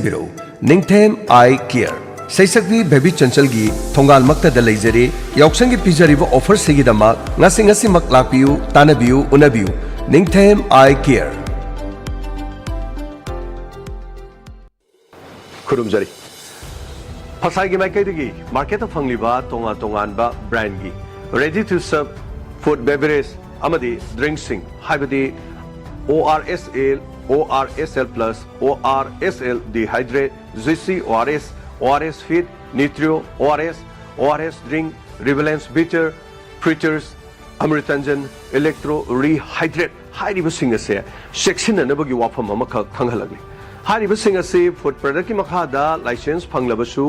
Speaker 6: बिरो निंगथेम आई केयर सैसक्दी बेबी चंचल की थोंगाल मक्ता द लेजरी याउसंगी पिजरीबा ऑफर सिगिदमा ngasi mak lakpiu tanabiu unabiu Ningthem eye care खुरुमजरी फसाई माइकैदगी मार्केट फंगलिबा तोंगा तोंगानबा ब्रांड की ready to serve food beverage अमदी ड्रिंक्सिंग हाइबदी ORSL ORSL plus ORSL dehydrate juicy ORS Fit Nitrio ORS drink Revalence Bitter Preachers Amritanjan Electro Rehydrate हाइरिबसिंग असे सेक्सिननबगी वाफम अमखक खंगहलगनि हारिबसिंग असे फूड प्रोडक्ट की मखादा लाइसेंस फंगलबसु